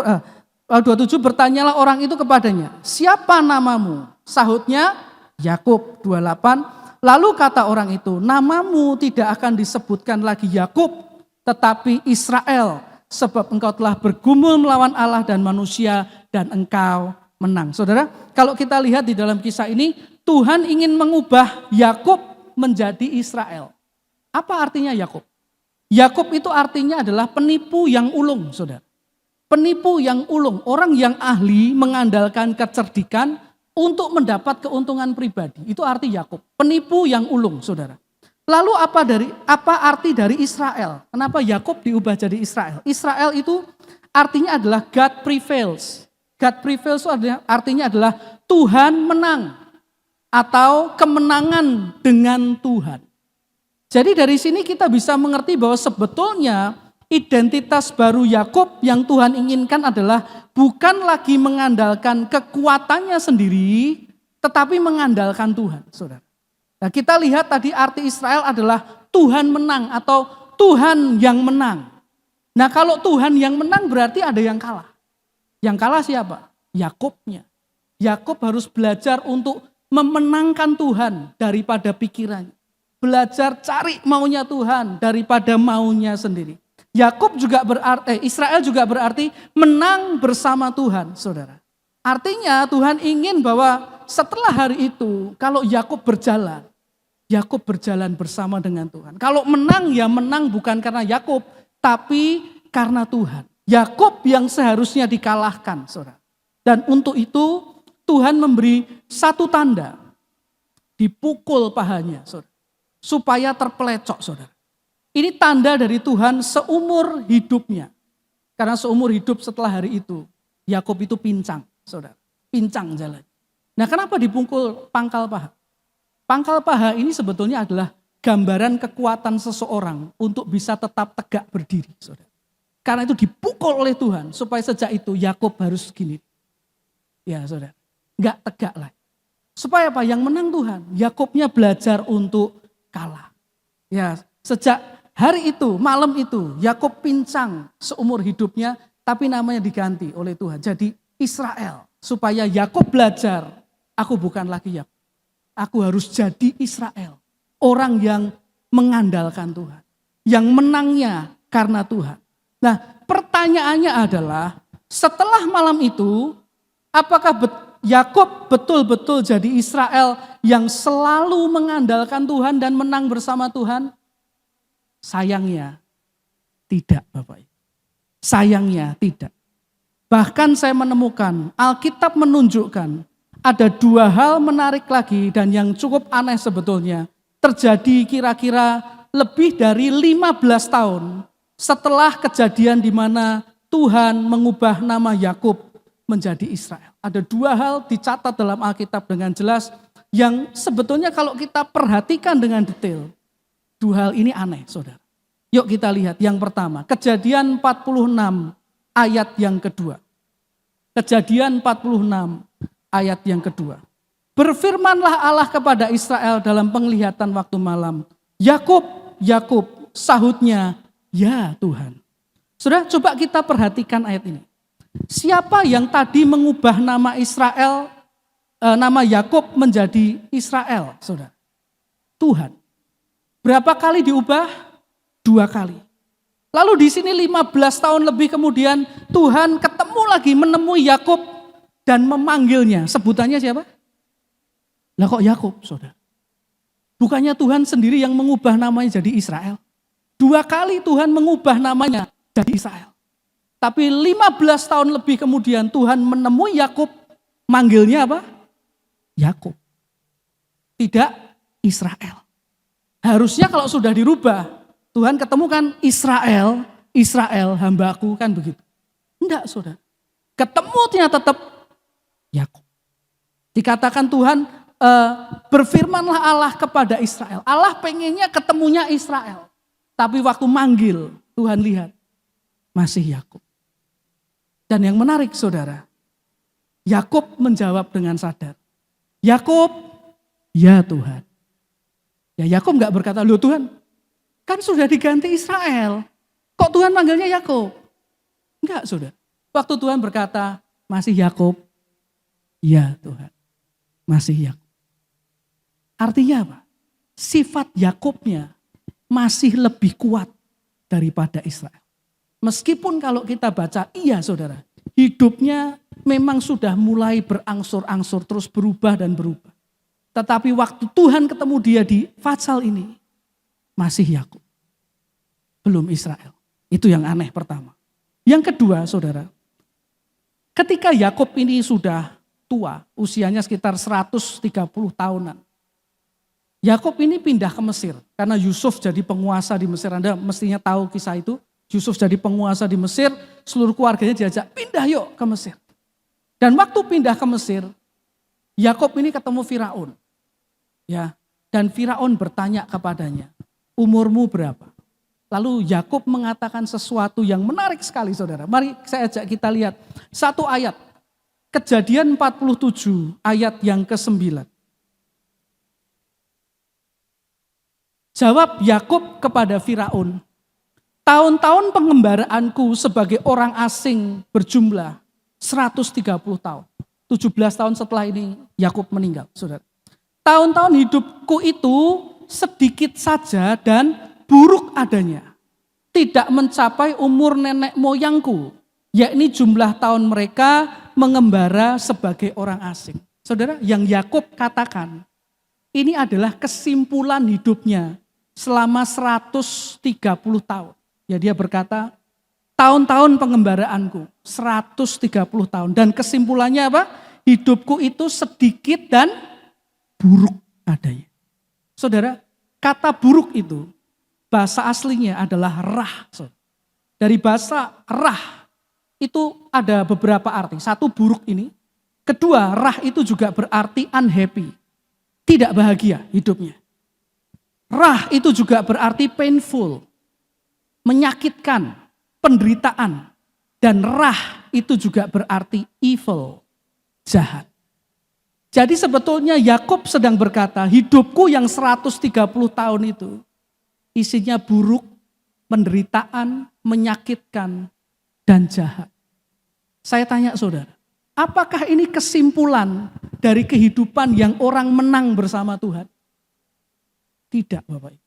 27, bertanyalah orang itu kepadanya, siapa namamu? Sahutnya Yakub. 28, lalu kata orang itu, namamu tidak akan disebutkan lagi Yakub, tetapi Israel, sebab engkau telah bergumul melawan Allah dan manusia dan engkau menang. Saudara, kalau kita lihat di dalam kisah ini, Tuhan ingin mengubah Yakub menjadi Israel. Apa artinya Yakub? Yakub itu artinya adalah penipu yang ulung, saudara. Penipu yang ulung, orang yang ahli mengandalkan kecerdikan untuk mendapat keuntungan pribadi. Itu arti Yakub, penipu yang ulung, saudara. Lalu apa arti dari Israel? Kenapa Yakub diubah jadi Israel? Israel itu artinya adalah God prevails. God prevails itu artinya adalah Tuhan menang atau kemenangan dengan Tuhan. Jadi dari sini kita bisa mengerti bahwa sebetulnya identitas baru Yakub yang Tuhan inginkan adalah bukan lagi mengandalkan kekuatannya sendiri, tetapi mengandalkan Tuhan, saudara. Nah, kita lihat tadi arti Israel adalah Tuhan menang atau Tuhan yang menang. Nah, kalau Tuhan yang menang berarti ada yang kalah. Yang kalah siapa? Yakubnya. Yakub harus belajar untuk memenangkan Tuhan daripada pikirannya. Belajar cari maunya Tuhan daripada maunya sendiri. Yakub juga berarti, Israel juga berarti menang bersama Tuhan, saudara. Artinya Tuhan ingin bahwa setelah hari itu, kalau Yakub berjalan bersama dengan Tuhan. Kalau menang ya menang bukan karena Yakub, tapi karena Tuhan. Yakub yang seharusnya dikalahkan, saudara. Dan untuk itu Tuhan memberi satu tanda, dipukul pahanya, saudara. Supaya terpelecok, saudara. Ini tanda dari Tuhan seumur hidupnya. Karena seumur hidup setelah hari itu, Yakub itu pincang, saudara. Pincang jalan. Nah, kenapa dipukul pangkal paha? Pangkal paha ini sebetulnya adalah gambaran kekuatan seseorang untuk bisa tetap tegak berdiri, saudara. Karena itu dipukul oleh Tuhan, supaya sejak itu Yakub harus gini. Ya, saudara. Enggak tegak lagi. Supaya apa? Yang menang Tuhan. Yakubnya belajar untuk kalah. Ya, sejak hari itu, malam itu, Yakub pincang seumur hidupnya, tapi namanya diganti oleh Tuhan. Jadi Israel, supaya Yakub belajar, aku bukan lagi Yakub. Aku harus jadi Israel, orang yang mengandalkan Tuhan, yang menangnya karena Tuhan. Nah, pertanyaannya adalah, setelah malam itu, apakah Yakub betul-betul jadi Israel yang selalu mengandalkan Tuhan dan menang bersama Tuhan? Sayangnya tidak, Bapak Ibu. Sayangnya tidak. Bahkan saya menemukan Alkitab menunjukkan ada dua hal menarik lagi dan yang cukup aneh sebetulnya. Terjadi kira-kira lebih dari 15 tahun setelah kejadian di mana Tuhan mengubah nama Yakub menjadi Israel. Ada dua hal dicatat dalam Alkitab dengan jelas yang sebetulnya kalau kita perhatikan dengan detail, dua hal ini aneh, saudara. Yuk kita lihat yang pertama, Kejadian 46 ayat yang kedua. Kejadian 46 ayat yang kedua. Berfirmanlah Allah kepada Israel dalam penglihatan waktu malam. Yakub, Yakub, sahutnya, ya Tuhan. Saudara, coba kita perhatikan ayat ini. Siapa yang tadi mengubah nama Israel, nama Yakub menjadi Israel, saudara? Tuhan. Berapa kali diubah? 2 kali. Lalu di sini 15 tahun lebih kemudian Tuhan ketemu lagi menemui Yakub dan memanggilnya. Sebutannya siapa? Lah kok Yakub, saudara? Bukannya Tuhan sendiri yang mengubah namanya jadi Israel? 2 kali Tuhan mengubah namanya jadi Israel. Tapi 15 tahun lebih kemudian Tuhan menemui Yakub, manggilnya apa? Yakub. Tidak Israel. Harusnya kalau sudah dirubah, Tuhan ketemukan Israel, Israel hambaku, kan begitu. Enggak, saudara. Ketemunya tetap Yakub. Dikatakan Tuhan, berfirmanlah Allah kepada Israel. Allah pengennya ketemunya Israel. Tapi waktu manggil, Tuhan lihat, masih Yakub. Dan yang menarik, saudara, Yakub menjawab dengan sadar. Yakub, ya Tuhan. Ya Yakub enggak berkata, loh Tuhan, kan sudah diganti Israel. Kok Tuhan manggilnya Yakub? Enggak, saudara. Waktu Tuhan berkata, masih Yakub, ya Tuhan. Masih Yakub. Artinya apa? Sifat Yakubnya masih lebih kuat daripada Israel. Meskipun kalau kita baca, iya saudara, hidupnya memang sudah mulai berangsur-angsur terus berubah dan berubah. Tetapi waktu Tuhan ketemu dia di Fatsal ini, masih Yakub. belum Israel. Itu yang aneh pertama. Yang kedua, saudara, ketika Yakub ini sudah tua, usianya sekitar 130 tahunan. Yakub ini pindah ke Mesir karena Yusuf jadi penguasa di Mesir. Anda mestinya tahu kisah itu. Yusuf jadi penguasa di Mesir, seluruh keluarganya diajak pindah yuk ke Mesir. Dan waktu pindah ke Mesir, Yakub ini ketemu Firaun. Ya, dan Firaun bertanya kepadanya, umurmu berapa? Lalu Yakub mengatakan sesuatu yang menarik sekali, saudara. Mari saya ajak kita lihat satu ayat. Kejadian 47 ayat yang ke-9. Jawab Yakub kepada Firaun, tahun-tahun pengembaraanku sebagai orang asing berjumlah 130 tahun. 17 tahun setelah ini Yakub meninggal, saudara. Tahun-tahun hidupku itu sedikit saja dan buruk adanya. Tidak mencapai umur nenek moyangku, yakni jumlah tahun mereka mengembara sebagai orang asing. Saudara, yang Yakub katakan, ini adalah kesimpulan hidupnya selama 130 tahun. Ya, dia berkata, tahun-tahun pengembaraanku 130 tahun. Dan kesimpulannya apa? Hidupku itu sedikit dan buruk adanya. Saudara, kata buruk itu bahasa aslinya adalah rah. Dari bahasa rah itu ada beberapa arti. Satu, buruk ini. Kedua, rah itu juga berarti unhappy. Tidak bahagia hidupnya. Rah itu juga berarti painful. Menyakitkan, penderitaan. Dan rah itu juga berarti evil, jahat. Jadi sebetulnya Yakub sedang berkata, hidupku yang 130 tahun itu isinya buruk, penderitaan, menyakitkan, dan jahat. Saya tanya saudara, apakah ini kesimpulan dari kehidupan yang orang menang bersama Tuhan? Tidak, Bapak Ibu.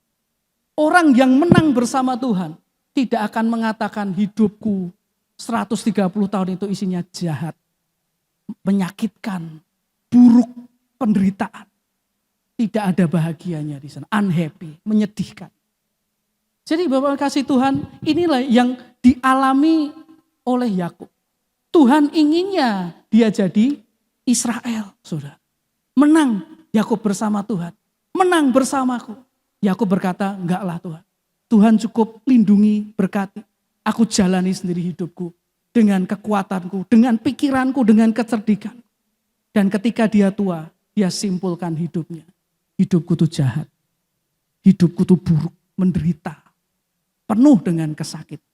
Orang yang menang bersama Tuhan tidak akan mengatakan hidupku 130 tahun itu isinya jahat, menyakitkan, buruk, penderitaan. Tidak ada bahagianya di sana, unhappy, menyedihkan. Jadi Bapak kasih Tuhan, inilah yang dialami oleh Yakub. Tuhan inginnya dia jadi Israel, saudara. Menang Yakub bersama Tuhan, menang bersamaku. Yakub berkata, enggaklah Tuhan. Tuhan cukup lindungi, berkati. Aku jalani sendiri hidupku dengan kekuatanku, dengan pikiranku, dengan kecerdikan. Dan ketika dia tua, dia simpulkan hidupnya. Hidupku tuh jahat. Hidupku tuh buruk, menderita. Penuh dengan kesakitan.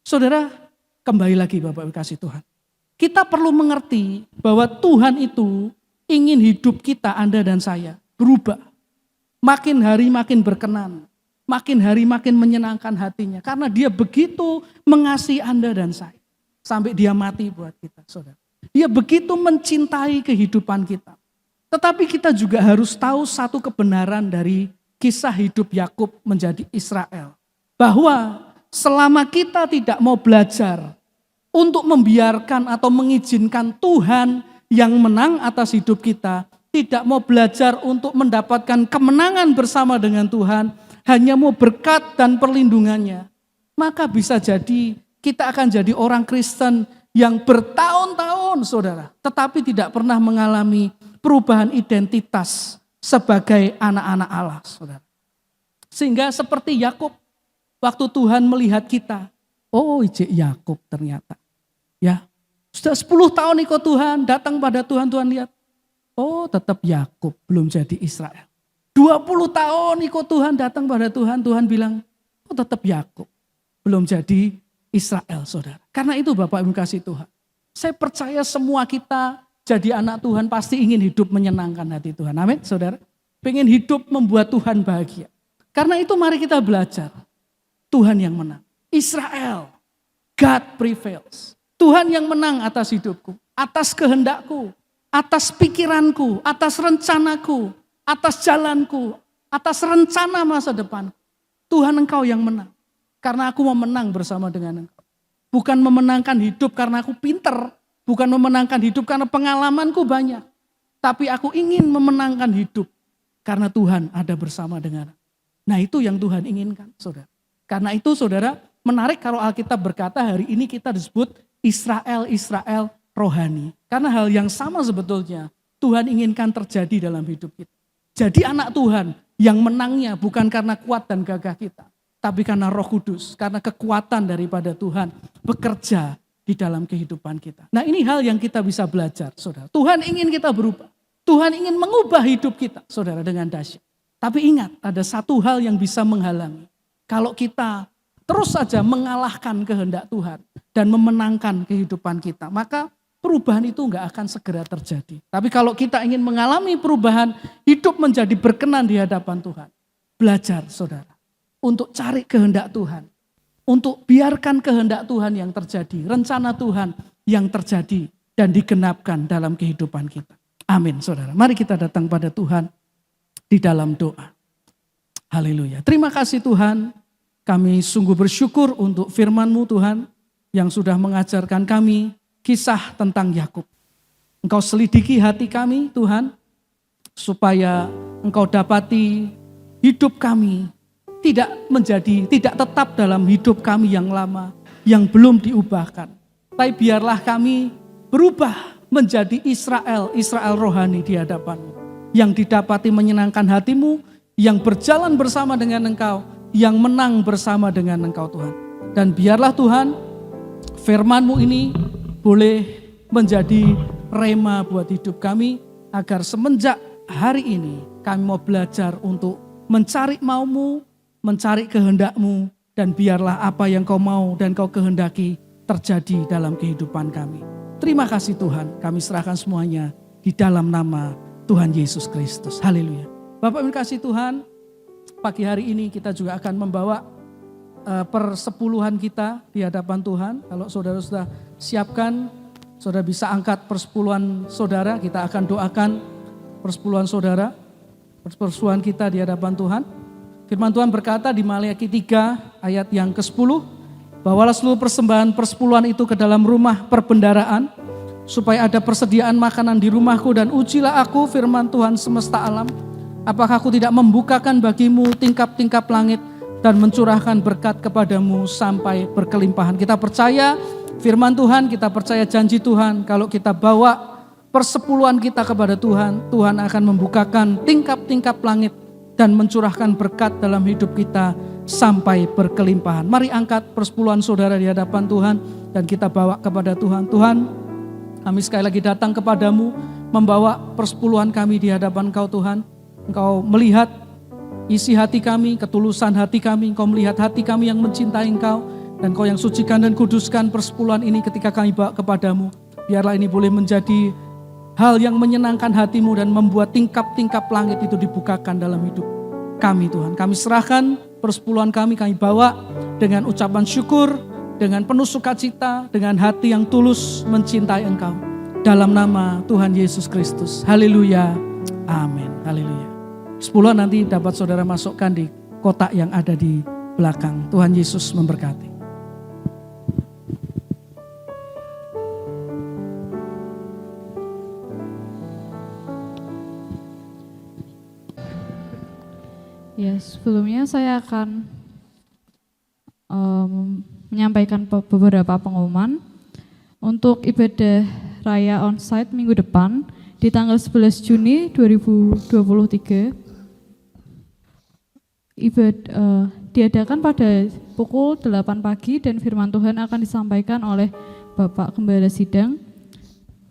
Saudara, kembali lagi Bapak kasih Tuhan. Kita perlu mengerti bahwa Tuhan itu ingin hidup kita, Anda dan saya, berubah. Makin hari makin berkenan. Makin hari makin menyenangkan hatinya. Karena dia begitu mengasihi Anda dan saya. Sampai dia mati buat kita, saudara. Dia begitu mencintai kehidupan kita. Tetapi kita juga harus tahu satu kebenaran dari kisah hidup Yakub menjadi Israel. Bahwa selama kita tidak mau belajar untuk membiarkan atau mengizinkan Tuhan yang menang atas hidup kita, tidak mau belajar untuk mendapatkan kemenangan bersama dengan Tuhan, hanya mau berkat dan perlindungannya, maka bisa jadi kita akan jadi orang Kristen yang bertahun-tahun saudara, tetapi tidak pernah mengalami perubahan identitas sebagai anak-anak Allah saudara. Sehingga seperti Yakub, waktu Tuhan melihat kita, oh ijek Yakub ternyata. Ya, sudah 10 tahun ikut Tuhan, datang pada Tuhan, Tuhan lihat, oh tetap Yakub belum jadi Israel. 20 tahun ikut Tuhan, datang pada Tuhan, Tuhan bilang, oh tetap Yakub belum jadi Israel, saudara. Karena itu Bapak Ibu kasih Tuhan. Saya percaya semua kita jadi anak Tuhan pasti ingin hidup menyenangkan hati Tuhan. Amin, saudara. Pengen hidup membuat Tuhan bahagia. Karena itu mari kita belajar. Tuhan yang menang. Israel, God prevails. Tuhan yang menang atas hidupku, atas kehendakku, atas pikiranku, atas rencanaku, atas jalanku, atas rencana masa depan. Tuhan Engkau yang menang. Karena aku mau menang bersama dengan Engkau. Bukan memenangkan hidup karena aku pinter. Bukan memenangkan hidup karena pengalamanku banyak. Tapi aku ingin memenangkan hidup. Karena Tuhan ada bersama dengan aku. Nah itu yang Tuhan inginkan saudara. Karena itu saudara, menarik kalau Alkitab berkata hari ini kita disebut Israel rohani. Karena hal yang sama sebetulnya Tuhan inginkan terjadi dalam hidup kita. Jadi anak Tuhan yang menangnya bukan karena kuat dan gagah kita, tapi karena Roh Kudus, karena kekuatan daripada Tuhan bekerja di dalam kehidupan kita. Nah, ini hal yang kita bisa belajar, saudara. Tuhan ingin kita berubah. Tuhan ingin mengubah hidup kita, saudara, dengan dahsyat. Tapi ingat, ada satu hal yang bisa menghalangi. Kalau kita terus saja mengalahkan kehendak Tuhan dan memenangkan kehidupan kita, maka perubahan itu enggak akan segera terjadi. Tapi kalau kita ingin mengalami perubahan, hidup menjadi berkenan di hadapan Tuhan. Belajar, saudara, untuk cari kehendak Tuhan. Untuk biarkan kehendak Tuhan yang terjadi, rencana Tuhan yang terjadi dan digenapkan dalam kehidupan kita. Amin, saudara. Mari kita datang pada Tuhan di dalam doa. Haleluya. Terima kasih Tuhan, kami sungguh bersyukur untuk firman-Mu Tuhan yang sudah mengajarkan kami kisah tentang Yakub. Engkau selidiki hati kami Tuhan, supaya Engkau dapati hidup kami tidak tetap dalam hidup kami yang lama, yang belum diubahkan. Tapi biarlah kami berubah menjadi Israel rohani di hadapan-Mu, yang didapati menyenangkan hati-Mu, yang berjalan bersama dengan Engkau, yang menang bersama dengan Engkau Tuhan. Dan biarlah Tuhan, firman-Mu ini boleh menjadi rema buat hidup kami, agar semenjak hari ini kami mau belajar untuk mencari mau-Mu, mencari kehendak-Mu, dan biarlah apa yang Kau mau dan Kau kehendaki terjadi dalam kehidupan kami. Terima kasih Tuhan, kami serahkan semuanya di dalam nama Tuhan Yesus Kristus. Haleluya. Bapak yang kasih Tuhan, pagi hari ini kita juga akan membawa persepuluhan kita di hadapan Tuhan. Kalau saudara sudah siapkan, saudara bisa angkat persepuluhan saudara. Kita akan doakan persepuluhan saudara, persepuluhan kita di hadapan Tuhan. Firman Tuhan berkata di Maleakhi 3 ayat yang ke-10, bawalah seluruh persembahan persepuluhan itu ke dalam rumah perbendaraan, supaya ada persediaan makanan di rumahku, dan ujilah aku, firman Tuhan semesta alam, apakah aku tidak membukakan bagimu tingkap-tingkap langit dan mencurahkan berkat kepadamu sampai berkelimpahan. Kita percaya firman Tuhan, kita percaya janji Tuhan, kalau kita bawa persepuluhan kita kepada Tuhan, Tuhan akan membukakan tingkap-tingkap langit dan mencurahkan berkat dalam hidup kita sampai berkelimpahan. Mari angkat persepuluhan saudara di hadapan Tuhan dan kita bawa kepada Tuhan. Tuhan, kami sekali lagi datang kepadamu, membawa persepuluhan kami di hadapan Engkau Tuhan. Engkau melihat isi hati kami, ketulusan hati kami. Engkau melihat hati kami yang mencintai Engkau, dan Engkau yang sucikan dan kuduskan persepuluhan ini ketika kami bawa kepadamu. Biarlah ini boleh menjadi hal yang menyenangkan hati-Mu dan membuat tingkap-tingkap langit itu dibukakan dalam hidup kami Tuhan. Kami serahkan persepuluhan kami bawa dengan ucapan syukur, dengan penuh sukacita, dengan hati yang tulus mencintai Engkau. Dalam nama Tuhan Yesus Kristus. Haleluya. Amin. Haleluya. Sepuluhan nanti dapat saudara masukkan di kotak yang ada di belakang. Tuhan Yesus memberkati. Ya, sebelumnya saya akan menyampaikan beberapa pengumuman untuk ibadah raya onsite minggu depan di tanggal 11 Juni 2023. Diadakan pada pukul 8 pagi dan firman Tuhan akan disampaikan oleh Bapak Gembala Sidang,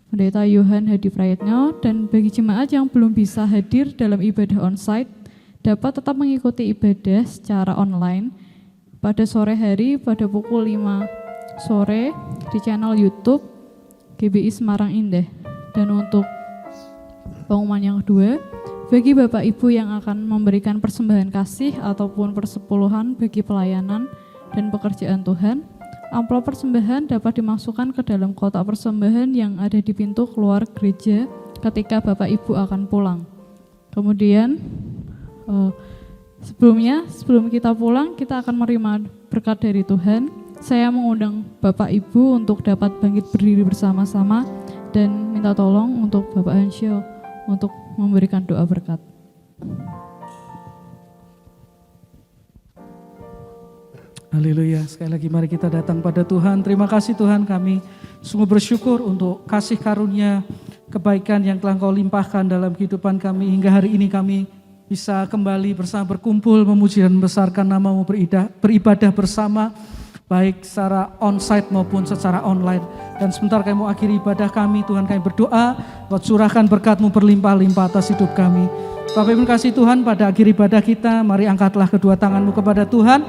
Pendeta Yohan Hadi Prayitno, dan bagi jemaat yang belum bisa hadir dalam ibadah onsite, dapat tetap mengikuti ibadah secara online pada sore hari pada pukul 5 sore di channel YouTube GBI Semarang Indah. Dan untuk pengumuman yang kedua, bagi Bapak Ibu yang akan memberikan persembahan kasih ataupun persepuluhan bagi pelayanan dan pekerjaan Tuhan, amplop persembahan dapat dimasukkan ke dalam kotak persembahan yang ada di pintu keluar gereja ketika Bapak Ibu akan pulang. Kemudian sebelum kita pulang, kita akan menerima berkat dari Tuhan. Saya mengundang Bapak Ibu untuk dapat bangkit berdiri bersama-sama dan minta tolong untuk Bapak Hansyo untuk memberikan doa berkat. Haleluya. Sekali lagi mari kita datang pada Tuhan. Terima kasih Tuhan, kami sungguh bersyukur untuk kasih karunia, kebaikan yang telah Engkau limpahkan dalam kehidupan kami. Hingga hari ini kami bisa kembali bersama berkumpul, memuji dan membesarkan nama-Mu, beribadah bersama, baik secara onsite maupun secara online. Dan sebentar kami mau akhiri ibadah kami, Tuhan kami berdoa, Engkau curahkan berkat-Mu berlimpah-limpah atas hidup kami. Bapak Ibu kasih Tuhan, pada akhir ibadah kita, mari angkatlah kedua tangan-Mu kepada Tuhan.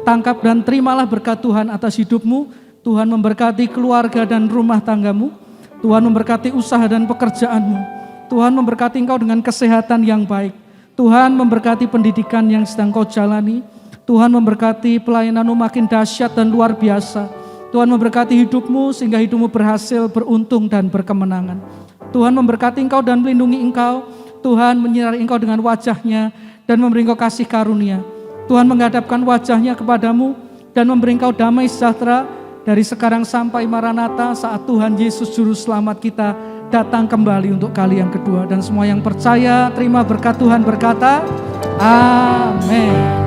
Tangkap dan terimalah berkat Tuhan atas hidupmu. Tuhan memberkati keluarga dan rumah tanggamu. Tuhan memberkati usaha dan pekerjaanmu. Tuhan memberkati engkau dengan kesehatan yang baik. Tuhan memberkati pendidikan yang sedang kau jalani. Tuhan memberkati pelayananmu makin dahsyat dan luar biasa. Tuhan memberkati hidupmu sehingga hidupmu berhasil, beruntung dan berkemenangan. Tuhan memberkati engkau dan melindungi engkau. Tuhan menyinari engkau dengan wajah-Nya dan memberi engkau kasih karunia. Tuhan menghadapkan wajah-Nya kepadamu dan memberi engkau damai sejahtera dari sekarang sampai Maranatha, saat Tuhan Yesus Juru Selamat kita datang kembali untuk kali yang kedua. Dan semua yang percaya terima berkat Tuhan berkata, amin.